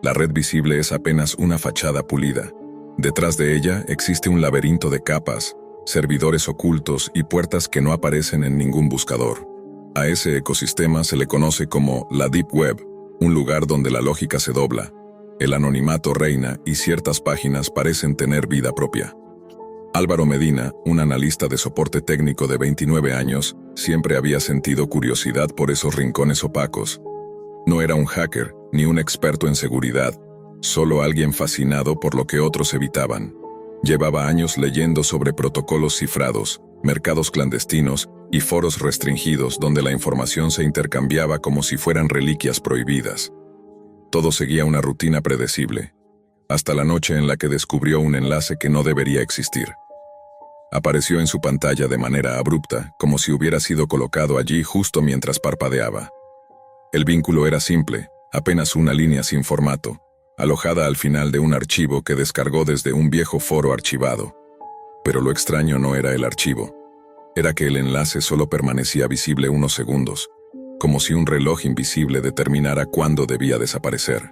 La red visible es apenas una fachada pulida. Detrás de ella existe un laberinto de capas, servidores ocultos y puertas que no aparecen en ningún buscador. A ese ecosistema se le conoce como la Deep Web, un lugar donde la lógica se dobla, el anonimato reina y ciertas páginas parecen tener vida propia. Álvaro Medina, un analista de soporte técnico de 29 años, siempre había sentido curiosidad por esos rincones opacos. No era un hacker, ni un experto en seguridad, solo alguien fascinado por lo que otros evitaban. Llevaba años leyendo sobre protocolos cifrados, mercados clandestinos y foros restringidos donde la información se intercambiaba como si fueran reliquias prohibidas. Todo seguía una rutina predecible, hasta la noche en la que descubrió un enlace que no debería existir. Apareció en su pantalla de manera abrupta, como si hubiera sido colocado allí justo mientras parpadeaba. El vínculo era simple, apenas una línea sin formato, alojada al final de un archivo que descargó desde un viejo foro archivado. Pero lo extraño no era el archivo. Era que el enlace solo permanecía visible unos segundos, como si un reloj invisible determinara cuándo debía desaparecer.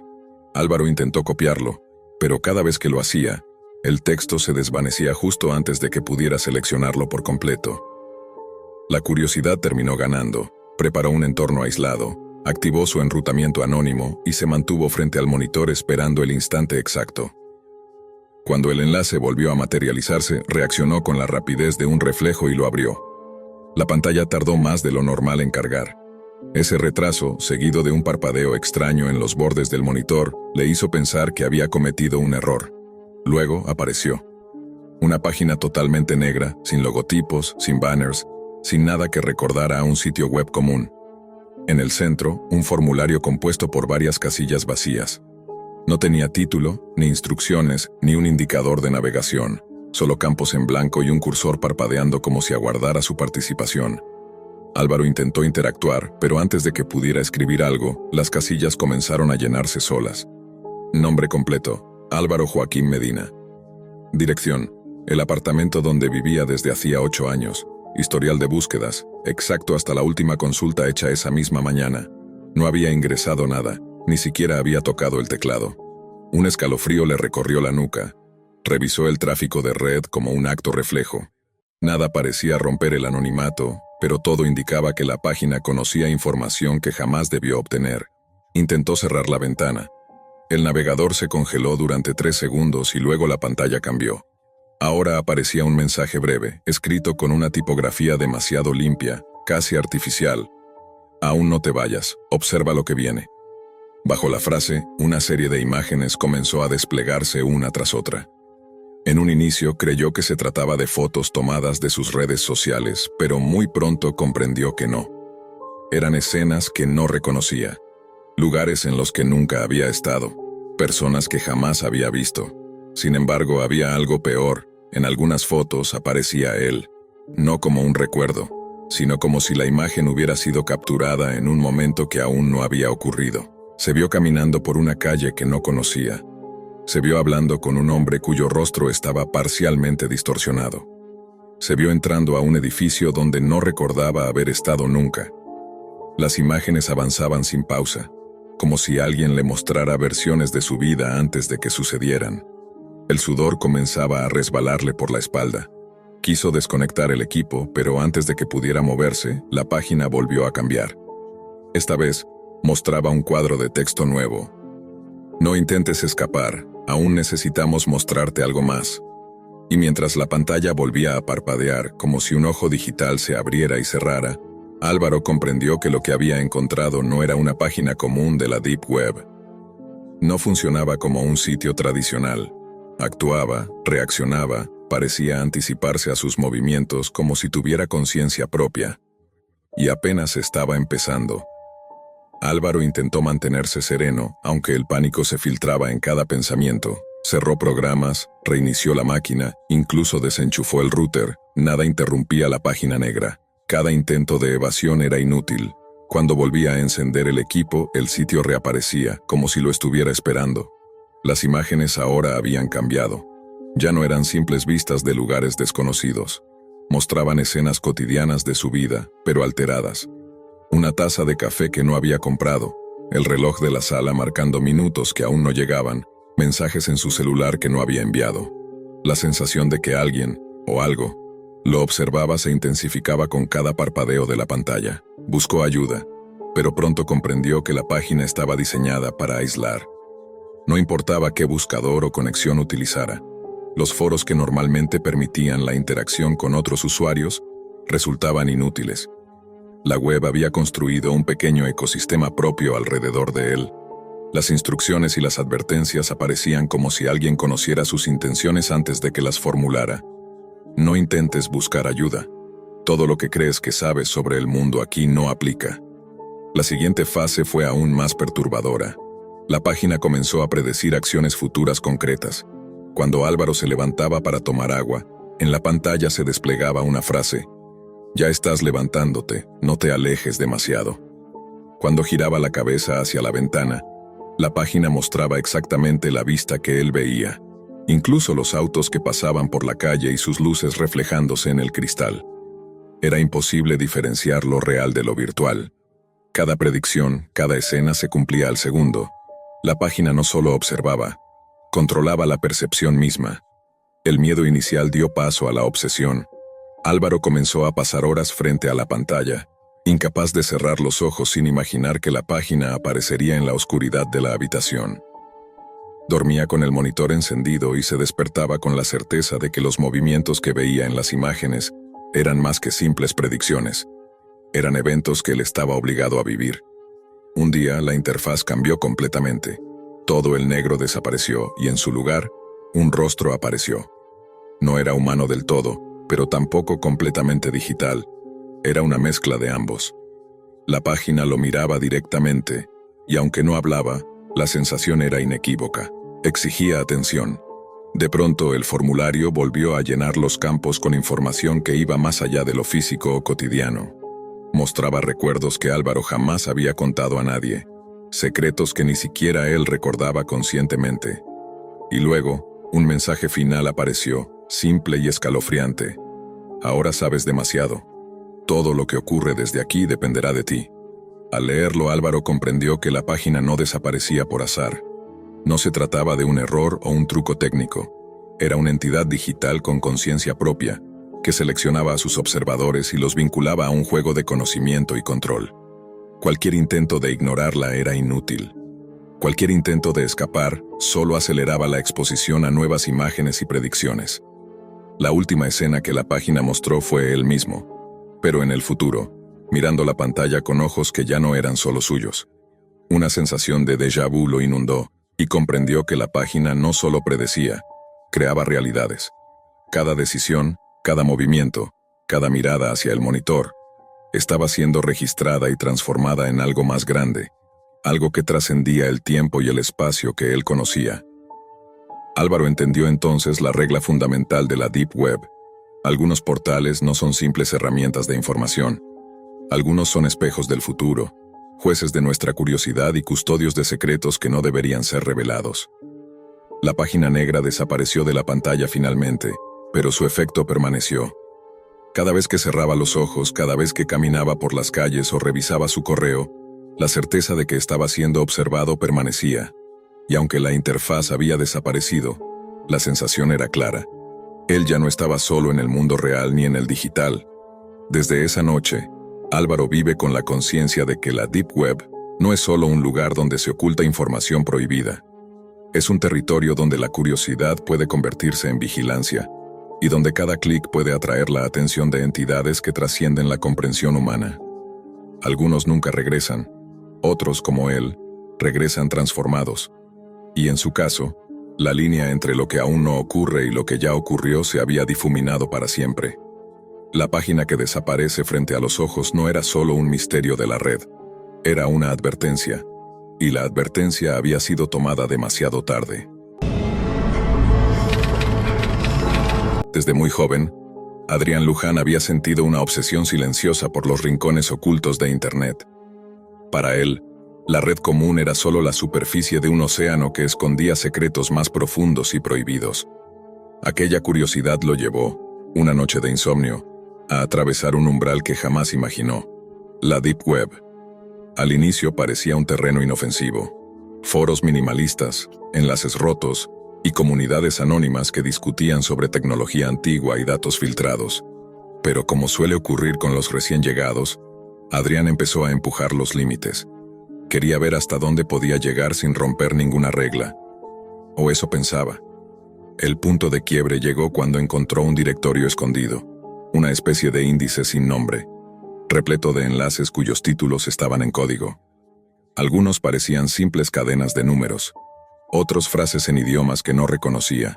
Álvaro intentó copiarlo, pero cada vez que lo hacía, el texto se desvanecía justo antes de que pudiera seleccionarlo por completo. La curiosidad terminó ganando, preparó un entorno aislado, Activó su enrutamiento anónimo y se mantuvo frente al monitor esperando el instante exacto. Cuando el enlace volvió a materializarse, reaccionó con la rapidez de un reflejo y lo abrió. La pantalla tardó más de lo normal en cargar. Ese retraso, seguido de un parpadeo extraño en los bordes del monitor, le hizo pensar que había cometido un error. Luego apareció. Una página totalmente negra, sin logotipos, sin banners, sin nada que recordara a un sitio web común. En el centro, un formulario compuesto por varias casillas vacías. No tenía título, ni instrucciones, ni un indicador de navegación, solo campos en blanco y un cursor parpadeando como si aguardara su participación. Álvaro intentó interactuar, pero antes de que pudiera escribir algo, las casillas comenzaron a llenarse solas. Nombre completo: Álvaro Joaquín Medina. Dirección: el apartamento donde vivía desde hacía 8 años. Historial de búsquedas, exacto hasta la última consulta hecha esa misma mañana. No había ingresado nada, ni siquiera había tocado el teclado. Un escalofrío le recorrió la nuca. Revisó el tráfico de red como un acto reflejo. Nada parecía romper el anonimato, pero todo indicaba que la página conocía información que jamás debió obtener. Intentó cerrar la ventana. El navegador se congeló durante 3 segundos y luego la pantalla cambió. Ahora aparecía un mensaje breve, escrito con una tipografía demasiado limpia, casi artificial. Aún no te vayas, observa lo que viene. Bajo la frase, una serie de imágenes comenzó a desplegarse una tras otra. En un inicio creyó que se trataba de fotos tomadas de sus redes sociales, pero muy pronto comprendió que no. Eran escenas que no reconocía, lugares en los que nunca había estado, personas que jamás había visto. Sin embargo, había algo peor. En algunas fotos aparecía él, no como un recuerdo, sino como si la imagen hubiera sido capturada en un momento que aún no había ocurrido. Se vio caminando por una calle que no conocía. Se vio hablando con un hombre cuyo rostro estaba parcialmente distorsionado. Se vio entrando a un edificio donde no recordaba haber estado nunca. Las imágenes avanzaban sin pausa, como si alguien le mostrara versiones de su vida antes de que sucedieran. El sudor comenzaba a resbalarle por la espalda. Quiso desconectar el equipo, pero antes de que pudiera moverse, la página volvió a cambiar. Esta vez, mostraba un cuadro de texto nuevo. No intentes escapar, aún necesitamos mostrarte algo más. Y mientras la pantalla volvía a parpadear, como si un ojo digital se abriera y cerrara, Álvaro comprendió que lo que había encontrado no era una página común de la Deep Web. No funcionaba como un sitio tradicional. Actuaba, reaccionaba, parecía anticiparse a sus movimientos como si tuviera conciencia propia. Y apenas estaba empezando. Álvaro intentó mantenerse sereno, aunque el pánico se filtraba en cada pensamiento. Cerró programas, reinició la máquina, incluso desenchufó el router. Nada interrumpía la página negra. Cada intento de evasión era inútil. Cuando volvía a encender el equipo, el sitio reaparecía, como si lo estuviera esperando. Las imágenes ahora habían cambiado. Ya no eran simples vistas de lugares desconocidos. Mostraban escenas cotidianas de su vida, pero alteradas. Una taza de café que no había comprado, el reloj de la sala marcando minutos que aún no llegaban, mensajes en su celular que no había enviado. La sensación de que alguien, o algo, lo observaba se intensificaba con cada parpadeo de la pantalla. Buscó ayuda, pero pronto comprendió que la página estaba diseñada para aislar. No importaba qué buscador o conexión utilizara, los foros que normalmente permitían la interacción con otros usuarios resultaban inútiles. La web había construido un pequeño ecosistema propio alrededor de él. Las instrucciones y las advertencias aparecían como si alguien conociera sus intenciones antes de que las formulara. No intentes buscar ayuda. Todo lo que crees que sabes sobre el mundo aquí no aplica. La siguiente fase fue aún más perturbadora. La página comenzó a predecir acciones futuras concretas. Cuando Álvaro se levantaba para tomar agua, en la pantalla se desplegaba una frase: «Ya estás levantándote, no te alejes demasiado». Cuando giraba la cabeza hacia la ventana, la página mostraba exactamente la vista que él veía, incluso los autos que pasaban por la calle y sus luces reflejándose en el cristal. Era imposible diferenciar lo real de lo virtual. Cada predicción, cada escena se cumplía al segundo. La página no solo observaba, controlaba la percepción misma. El miedo inicial dio paso a la obsesión. Álvaro comenzó a pasar horas frente a la pantalla. incapaz de cerrar los ojos sin imaginar que la página aparecería en la oscuridad de la habitación. Dormía con el monitor encendido y se despertaba con la certeza de que los movimientos que veía en las imágenes eran más que simples predicciones. Eran eventos que él estaba obligado a vivir. Un día la interfaz cambió completamente. Todo el negro desapareció y en su lugar, un rostro apareció. No era humano del todo, pero tampoco completamente digital. Era una mezcla de ambos. La página lo miraba directamente, y aunque no hablaba, la sensación era inequívoca. Exigía atención. De pronto el formulario volvió a llenar los campos con información que iba más allá de lo físico o cotidiano. Mostraba recuerdos que Álvaro jamás había contado a nadie, secretos que ni siquiera él recordaba conscientemente. Y luego, un mensaje final apareció, simple y escalofriante. Ahora sabes demasiado. Todo lo que ocurre desde aquí dependerá de ti. Al leerlo, Álvaro comprendió que la página no desaparecía por azar. No se trataba de un error o un truco técnico. Era una entidad digital con conciencia propia, que seleccionaba a sus observadores y los vinculaba a un juego de conocimiento y control. Cualquier intento de ignorarla era inútil. Cualquier intento de escapar solo aceleraba la exposición a nuevas imágenes y predicciones. La última escena que la página mostró fue él mismo, pero en el futuro, mirando la pantalla con ojos que ya no eran solo suyos. Una sensación de déjà vu lo inundó, y comprendió que la página no solo predecía, creaba realidades. Cada decisión, cada movimiento, cada mirada hacia el monitor, estaba siendo registrada y transformada en algo más grande, algo que trascendía el tiempo y el espacio que él conocía. Álvaro entendió entonces la regla fundamental de la Deep Web. Algunos portales no son simples herramientas de información. Algunos son espejos del futuro, jueces de nuestra curiosidad y custodios de secretos que no deberían ser revelados. La página negra desapareció de la pantalla finalmente, pero su efecto permaneció. Cada vez que cerraba los ojos, cada vez que caminaba por las calles o revisaba su correo, la certeza de que estaba siendo observado permanecía, y aunque la interfaz había desaparecido, la sensación era clara. Él ya no estaba solo en el mundo real ni en el digital. Desde esa noche, Álvaro vive con la conciencia de que la Deep Web no es solo un lugar donde se oculta información prohibida. Es un territorio donde la curiosidad puede convertirse en vigilancia, y donde cada clic puede atraer la atención de entidades que trascienden la comprensión humana. Algunos nunca regresan, otros, como él, regresan transformados. Y en su caso, la línea entre lo que aún no ocurre y lo que ya ocurrió se había difuminado para siempre. La página que desaparece frente a los ojos no era solo un misterio de la red, era una advertencia, y la advertencia había sido tomada demasiado tarde. Desde muy joven, Adrián Luján había sentido una obsesión silenciosa por los rincones ocultos de Internet. Para él, la red común era solo la superficie de un océano que escondía secretos más profundos y prohibidos. Aquella curiosidad lo llevó, una noche de insomnio, a atravesar un umbral que jamás imaginó, la Deep Web. Al inicio parecía un terreno inofensivo. Foros minimalistas, enlaces rotos y comunidades anónimas que discutían sobre tecnología antigua y datos filtrados. Pero como suele ocurrir con los recién llegados, Adrián empezó a empujar los límites. Quería ver hasta dónde podía llegar sin romper ninguna regla. O eso pensaba. El punto de quiebre llegó cuando encontró un directorio escondido, una especie de índice sin nombre, repleto de enlaces cuyos títulos estaban en código. Algunos parecían simples cadenas de números, otros frases en idiomas que no reconocía.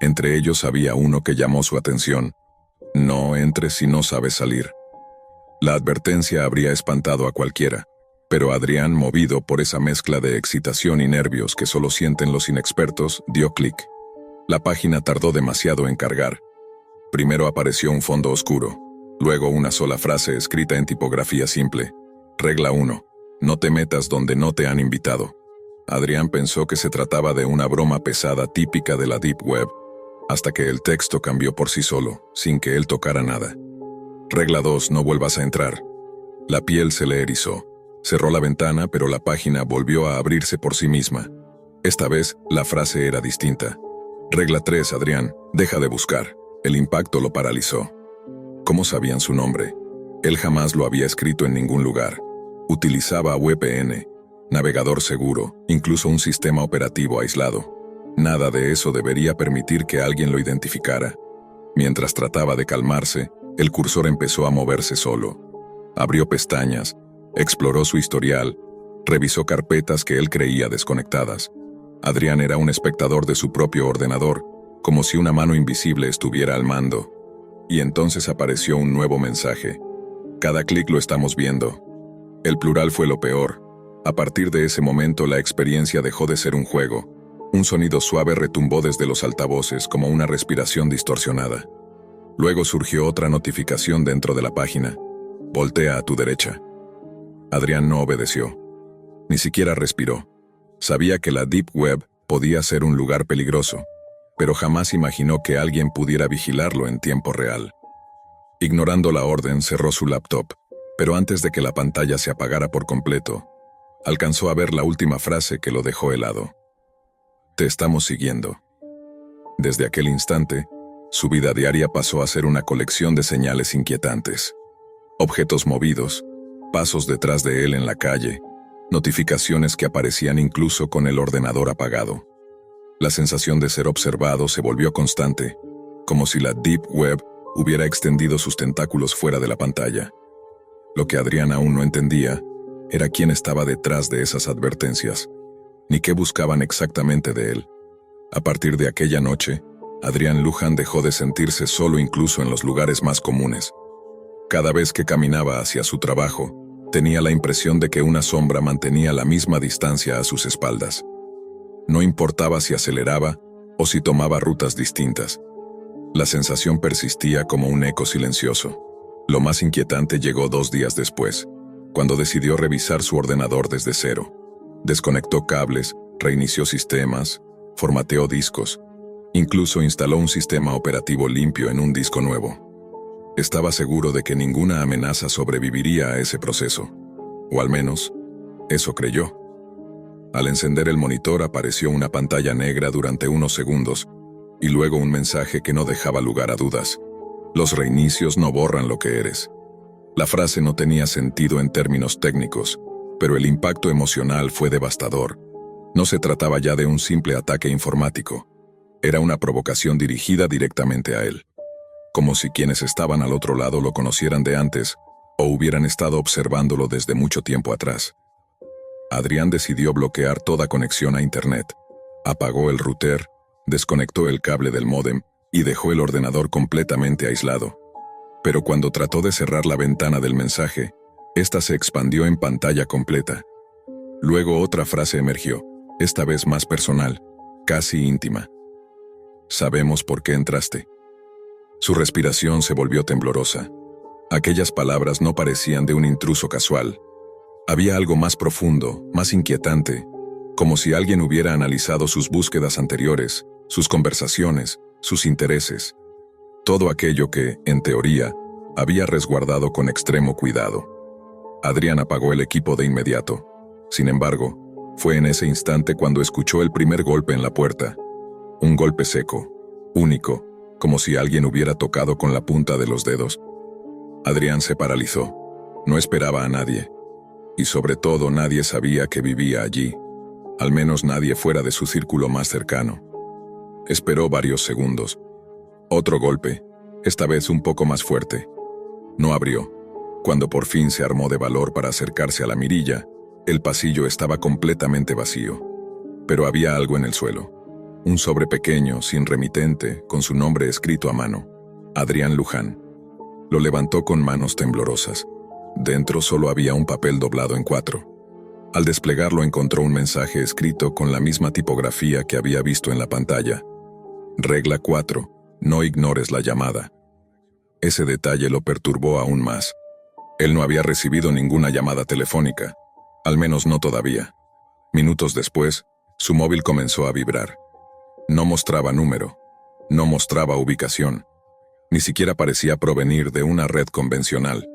Entre ellos había uno que llamó su atención: no entres si no sabes salir. La advertencia habría espantado a cualquiera, pero Adrián, movido por esa mezcla de excitación y nervios que solo sienten los inexpertos, dio clic. La página tardó demasiado en cargar. Primero apareció un fondo oscuro, luego una sola frase escrita en tipografía simple. Regla 1. No te metas donde no te han invitado. Adrián pensó que se trataba de una broma pesada típica de la Deep Web, hasta que el texto cambió por sí solo, sin que él tocara nada. Regla 2. No vuelvas a entrar. La piel se le erizó. Cerró la ventana, pero la página volvió a abrirse por sí misma. Esta vez, la frase era distinta. Regla 3. Adrián, deja de buscar. El impacto lo paralizó. ¿Cómo sabían su nombre? Él jamás lo había escrito en ningún lugar. Utilizaba VPN, navegador seguro, incluso un sistema operativo aislado. Nada de eso debería permitir que alguien lo identificara. Mientras trataba de calmarse, el cursor empezó a moverse solo. Abrió pestañas, exploró su historial, revisó carpetas que él creía desconectadas. Adrián era un espectador de su propio ordenador, como si una mano invisible estuviera al mando. Y entonces apareció un nuevo mensaje. Cada clic lo estamos viendo. El plural fue lo peor. A partir de ese momento la experiencia dejó de ser un juego. Un sonido suave retumbó desde los altavoces como una respiración distorsionada. Luego surgió otra notificación dentro de la página. Voltea a tu derecha. Adrián no obedeció. Ni siquiera respiró. Sabía que la Deep Web podía ser un lugar peligroso, pero jamás imaginó que alguien pudiera vigilarlo en tiempo real. Ignorando la orden, cerró su laptop, pero antes de que la pantalla se apagara por completo, alcanzó a ver la última frase que lo dejó helado. Te estamos siguiendo. Desde aquel instante, su vida diaria pasó a ser una colección de señales inquietantes. Objetos movidos, pasos detrás de él en la calle, notificaciones que aparecían incluso con el ordenador apagado. La sensación de ser observado se volvió constante, como si la Deep Web hubiera extendido sus tentáculos fuera de la pantalla. Lo que Adrián aún no entendía era quién estaba detrás de esas advertencias, ni qué buscaban exactamente de él. A partir de aquella noche, Adrián Luján dejó de sentirse solo incluso en los lugares más comunes. Cada vez que caminaba hacia su trabajo, tenía la impresión de que una sombra mantenía la misma distancia a sus espaldas. No importaba si aceleraba o si tomaba rutas distintas. La sensación persistía como un eco silencioso. Lo más inquietante llegó 2 días después, cuando decidió revisar su ordenador desde cero. Desconectó cables, reinició sistemas, formateó discos, incluso instaló un sistema operativo limpio en un disco nuevo. Estaba seguro de que ninguna amenaza sobreviviría a ese proceso, o al menos, eso creyó. Al encender el monitor apareció una pantalla negra durante unos segundos, y luego un mensaje que no dejaba lugar a dudas. Los reinicios no borran lo que eres. La frase no tenía sentido en términos técnicos, pero el impacto emocional fue devastador. No se trataba ya de un simple ataque informático. Era una provocación dirigida directamente a él. Como si quienes estaban al otro lado lo conocieran de antes, o hubieran estado observándolo desde mucho tiempo atrás. Adrián decidió bloquear toda conexión a Internet. Apagó el router, desconectó el cable del módem y dejó el ordenador completamente aislado. Pero cuando trató de cerrar la ventana del mensaje, esta se expandió en pantalla completa. Luego otra frase emergió, esta vez más personal, casi íntima. Sabemos por qué entraste. Su respiración se volvió temblorosa. Aquellas palabras no parecían de un intruso casual. Había algo más profundo, más inquietante, como si alguien hubiera analizado sus búsquedas anteriores, sus conversaciones, sus intereses. Todo aquello que, en teoría, había resguardado con extremo cuidado. Adrián apagó el equipo de inmediato. Sin embargo, fue en ese instante cuando escuchó el primer golpe en la puerta. Un golpe seco, único, como si alguien hubiera tocado con la punta de los dedos. Adrián se paralizó. No esperaba a nadie. Y sobre todo nadie sabía que vivía allí. Al menos nadie fuera de su círculo más cercano. Esperó varios segundos. Otro golpe, esta vez un poco más fuerte. No abrió. Cuando por fin se armó de valor para acercarse a la mirilla, el pasillo estaba completamente vacío. Pero había algo en el suelo. Un sobre pequeño, sin remitente, con su nombre escrito a mano. Adrián Luján. Lo levantó con manos temblorosas. Dentro solo había un papel doblado en 4. Al desplegarlo encontró un mensaje escrito con la misma tipografía que había visto en la pantalla. Regla 4. No ignores la llamada. Ese detalle lo perturbó aún más. Él no había recibido ninguna llamada telefónica, al menos no todavía. Minutos después, su móvil comenzó a vibrar. No mostraba número, no mostraba ubicación, ni siquiera parecía provenir de una red convencional.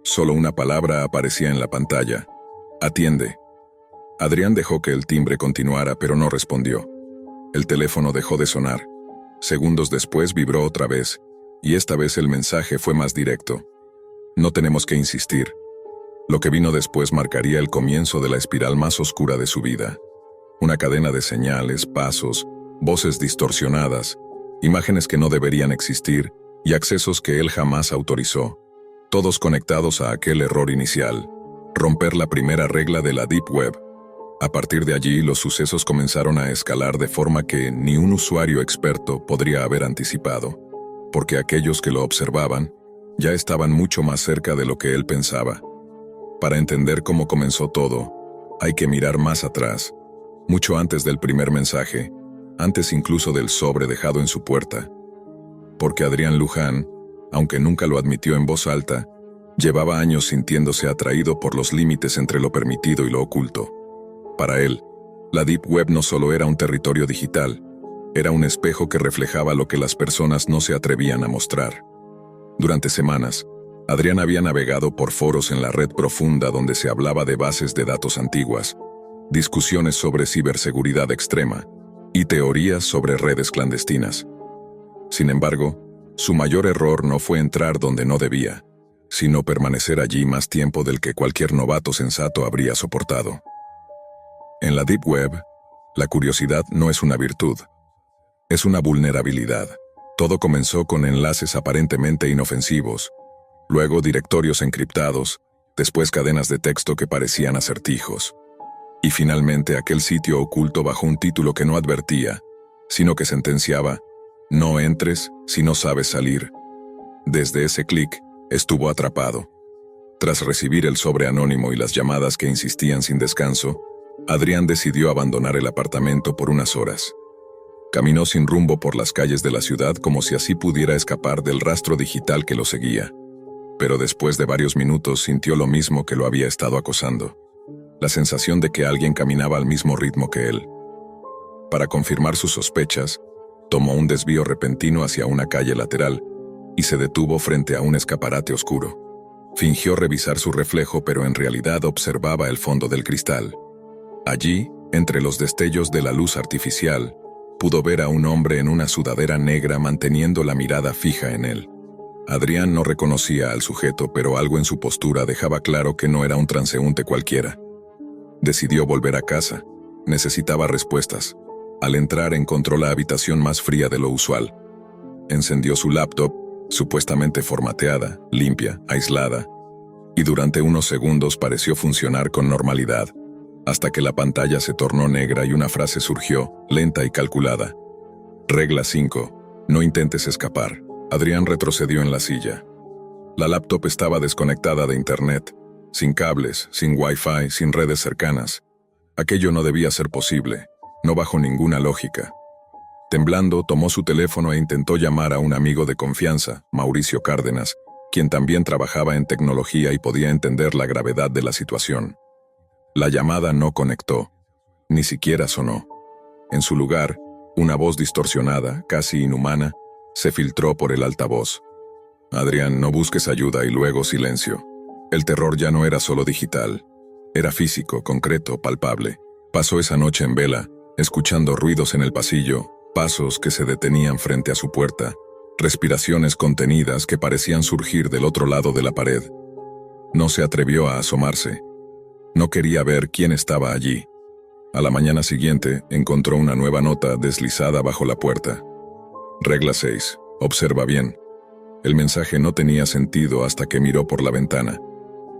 Solo una palabra aparecía en la pantalla. Atiende. Adrián dejó que el timbre continuara, pero no respondió. El teléfono dejó de sonar. Segundos después vibró otra vez, y esta vez el mensaje fue más directo. No tenemos que insistir. Lo que vino después marcaría el comienzo de la espiral más oscura de su vida. Una cadena de señales, pasos, voces distorsionadas, imágenes que no deberían existir y accesos que él jamás autorizó, todos conectados a aquel error inicial, romper la primera regla de la Deep Web. A partir de allí, los sucesos comenzaron a escalar de forma que ni un usuario experto podría haber anticipado, porque aquellos que lo observaban ya estaban mucho más cerca de lo que él pensaba. Para entender cómo comenzó todo, hay que mirar más atrás, mucho antes del primer mensaje, antes incluso del sobre dejado en su puerta. Porque Adrián Luján, aunque nunca lo admitió en voz alta, llevaba años sintiéndose atraído por los límites entre lo permitido y lo oculto. Para él, la Deep Web no solo era un territorio digital, era un espejo que reflejaba lo que las personas no se atrevían a mostrar. Durante semanas, Adrián había navegado por foros en la red profunda donde se hablaba de bases de datos antiguas, discusiones sobre ciberseguridad extrema y teorías sobre redes clandestinas. Sin embargo, su mayor error no fue entrar donde no debía, sino permanecer allí más tiempo del que cualquier novato sensato habría soportado. En la Deep Web, la curiosidad no es una virtud, es una vulnerabilidad. Todo comenzó con enlaces aparentemente inofensivos, luego directorios encriptados, después cadenas de texto que parecían acertijos, y finalmente aquel sitio oculto bajo un título que no advertía, sino que sentenciaba: no entres si no sabes salir. Desde ese clic, estuvo atrapado. Tras recibir el sobre anónimo y las llamadas que insistían sin descanso, Adrián decidió abandonar el apartamento por unas horas. Caminó sin rumbo por las calles de la ciudad como si así pudiera escapar del rastro digital que lo seguía. Pero después de varios minutos sintió lo mismo que lo había estado acosando: la sensación de que alguien caminaba al mismo ritmo que él. Para confirmar sus sospechas, tomó un desvío repentino hacia una calle lateral y se detuvo frente a un escaparate oscuro. Fingió revisar su reflejo, pero en realidad observaba el fondo del cristal. Allí, entre los destellos de la luz artificial, pudo ver a un hombre en una sudadera negra manteniendo la mirada fija en él. Adrián no reconocía al sujeto, pero algo en su postura dejaba claro que no era un transeúnte cualquiera. Decidió volver a casa. Necesitaba respuestas. Al entrar encontró la habitación más fría de lo usual. Encendió su laptop, supuestamente formateada, limpia, aislada, y durante unos segundos pareció funcionar con normalidad, hasta que la pantalla se tornó negra y una frase surgió, lenta y calculada. Regla 5. No intentes escapar. Adrián retrocedió en la silla. La laptop estaba desconectada de internet, sin cables, sin wifi, sin redes cercanas. Aquello no debía ser posible, no bajo ninguna lógica. Temblando, tomó su teléfono e intentó llamar a un amigo de confianza, Mauricio Cárdenas, quien también trabajaba en tecnología y podía entender la gravedad de la situación. La llamada no conectó, ni siquiera sonó. En su lugar, una voz distorsionada, casi inhumana, se filtró por el altavoz. Adrián, no busques ayuda, y luego silencio. El terror ya no era solo digital, era físico, concreto, palpable. Pasó esa noche en vela, escuchando ruidos en el pasillo, pasos que se detenían frente a su puerta, respiraciones contenidas que parecían surgir del otro lado de la pared. No se atrevió a asomarse. No quería ver quién estaba allí. A la mañana siguiente, encontró una nueva nota deslizada bajo la puerta. Regla 6. Observa bien. El mensaje no tenía sentido hasta que miró por la ventana.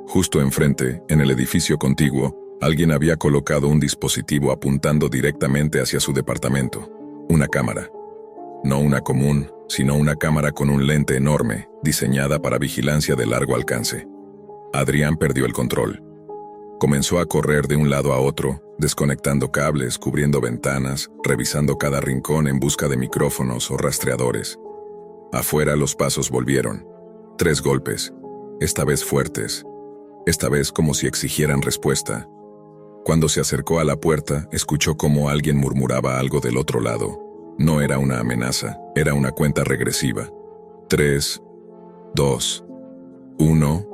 Justo enfrente, en el edificio contiguo, alguien había colocado un dispositivo apuntando directamente hacia su departamento. Una cámara. No una común, sino una cámara con un lente enorme, diseñada para vigilancia de largo alcance. Adrián perdió el control. Comenzó a correr de un lado a otro, desconectando cables, cubriendo ventanas, revisando cada rincón en busca de micrófonos o rastreadores. Afuera los pasos volvieron. 3 golpes, esta vez fuertes, esta vez como si exigieran respuesta. Cuando se acercó a la puerta, escuchó cómo alguien murmuraba algo del otro lado. No era una amenaza, era una cuenta regresiva. 3, 2, 1...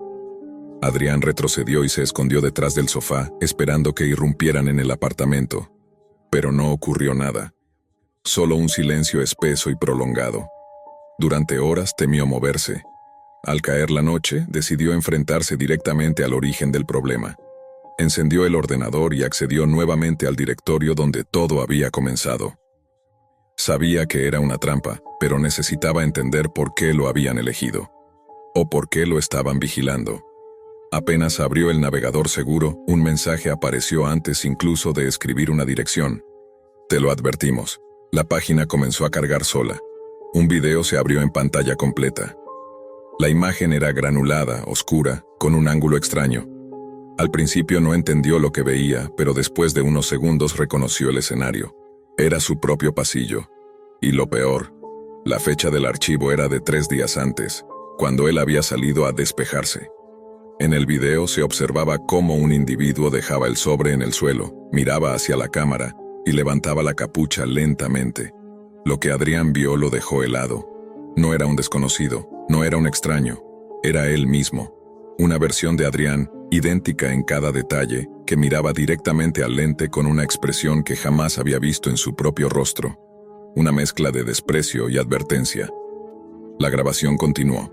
Adrián retrocedió y se escondió detrás del sofá, esperando que irrumpieran en el apartamento. Pero no ocurrió nada. Solo un silencio espeso y prolongado. Durante horas temió moverse. Al caer la noche, decidió enfrentarse directamente al origen del problema. Encendió el ordenador y accedió nuevamente al directorio donde todo había comenzado. Sabía que era una trampa, pero necesitaba entender por qué lo habían elegido. O por qué lo estaban vigilando. Apenas abrió el navegador seguro, un mensaje apareció antes incluso de escribir una dirección. Te lo advertimos. La página comenzó a cargar sola. Un video se abrió en pantalla completa. La imagen era granulada, oscura, con un ángulo extraño. Al principio no entendió lo que veía, pero después de unos segundos reconoció el escenario. Era su propio pasillo. Y lo peor, la fecha del archivo era de 3 días antes, cuando él había salido a despejarse. En el video se observaba cómo un individuo dejaba el sobre en el suelo, miraba hacia la cámara y levantaba la capucha lentamente. Lo que Adrián vio lo dejó helado. No era un desconocido, no era un extraño, era él mismo. Una versión de Adrián, idéntica en cada detalle, que miraba directamente al lente con una expresión que jamás había visto en su propio rostro. Una mezcla de desprecio y advertencia. La grabación continuó.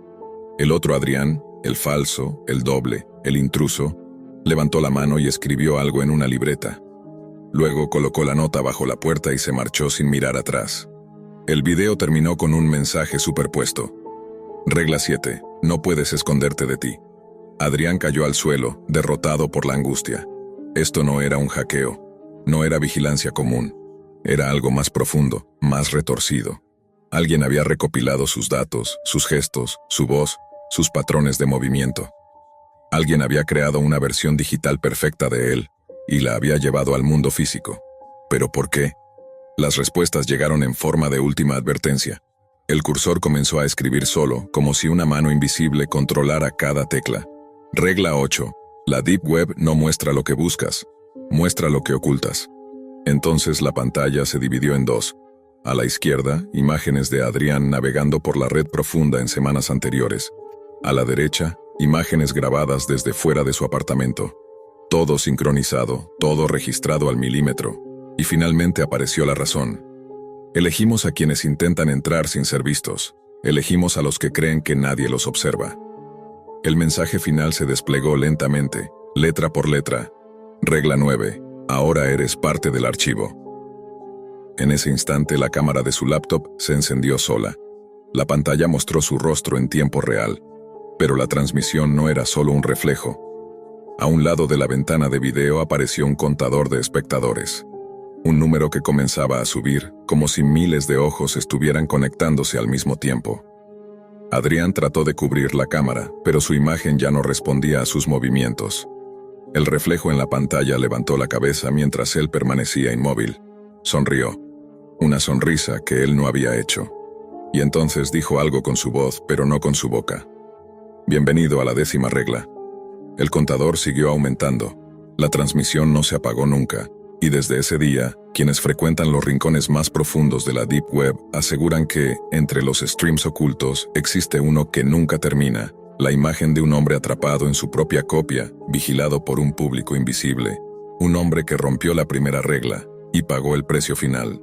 El otro Adrián, el falso, el doble, el intruso, levantó la mano y escribió algo en una libreta. Luego colocó la nota bajo la puerta y se marchó sin mirar atrás. El video terminó con un mensaje superpuesto. Regla 7. No puedes esconderte de ti. Adrián cayó al suelo, derrotado por la angustia. Esto no era un hackeo. No era vigilancia común. Era algo más profundo, más retorcido. Alguien había recopilado sus datos, sus gestos, su voz, sus patrones de movimiento. Alguien había creado una versión digital perfecta de él y la había llevado al mundo físico. ¿Pero por qué? Las respuestas llegaron en forma de última advertencia. El cursor comenzó a escribir solo, como si una mano invisible controlara cada tecla. Regla 8. La Deep Web no muestra lo que buscas, muestra lo que ocultas. Entonces la pantalla se dividió en dos. A la izquierda, imágenes de Adrián navegando por la red profunda en semanas anteriores. A la derecha, imágenes grabadas desde fuera de su apartamento. Todo sincronizado, todo registrado al milímetro. Y finalmente apareció la razón. Elegimos a quienes intentan entrar sin ser vistos. Elegimos a los que creen que nadie los observa. El mensaje final se desplegó lentamente, letra por letra. Regla 9. Ahora eres parte del archivo. En ese instante la cámara de su laptop se encendió sola. La pantalla mostró su rostro en tiempo real. Pero la transmisión no era solo un reflejo. A un lado de la ventana de video apareció un contador de espectadores. Un número que comenzaba a subir, como si miles de ojos estuvieran conectándose al mismo tiempo. Adrián trató de cubrir la cámara, pero su imagen ya no respondía a sus movimientos. El reflejo en la pantalla levantó la cabeza mientras él permanecía inmóvil. Sonrió. Una sonrisa que él no había hecho. Y entonces dijo algo con su voz, pero no con su boca. Bienvenido a la 10ª regla. El contador siguió aumentando. La transmisión no se apagó nunca. Y desde ese día, quienes frecuentan los rincones más profundos de la Deep Web aseguran que, entre los streams ocultos, existe uno que nunca termina, la imagen de un hombre atrapado en su propia copia, vigilado por un público invisible, un hombre que rompió la primera regla y pagó el precio final.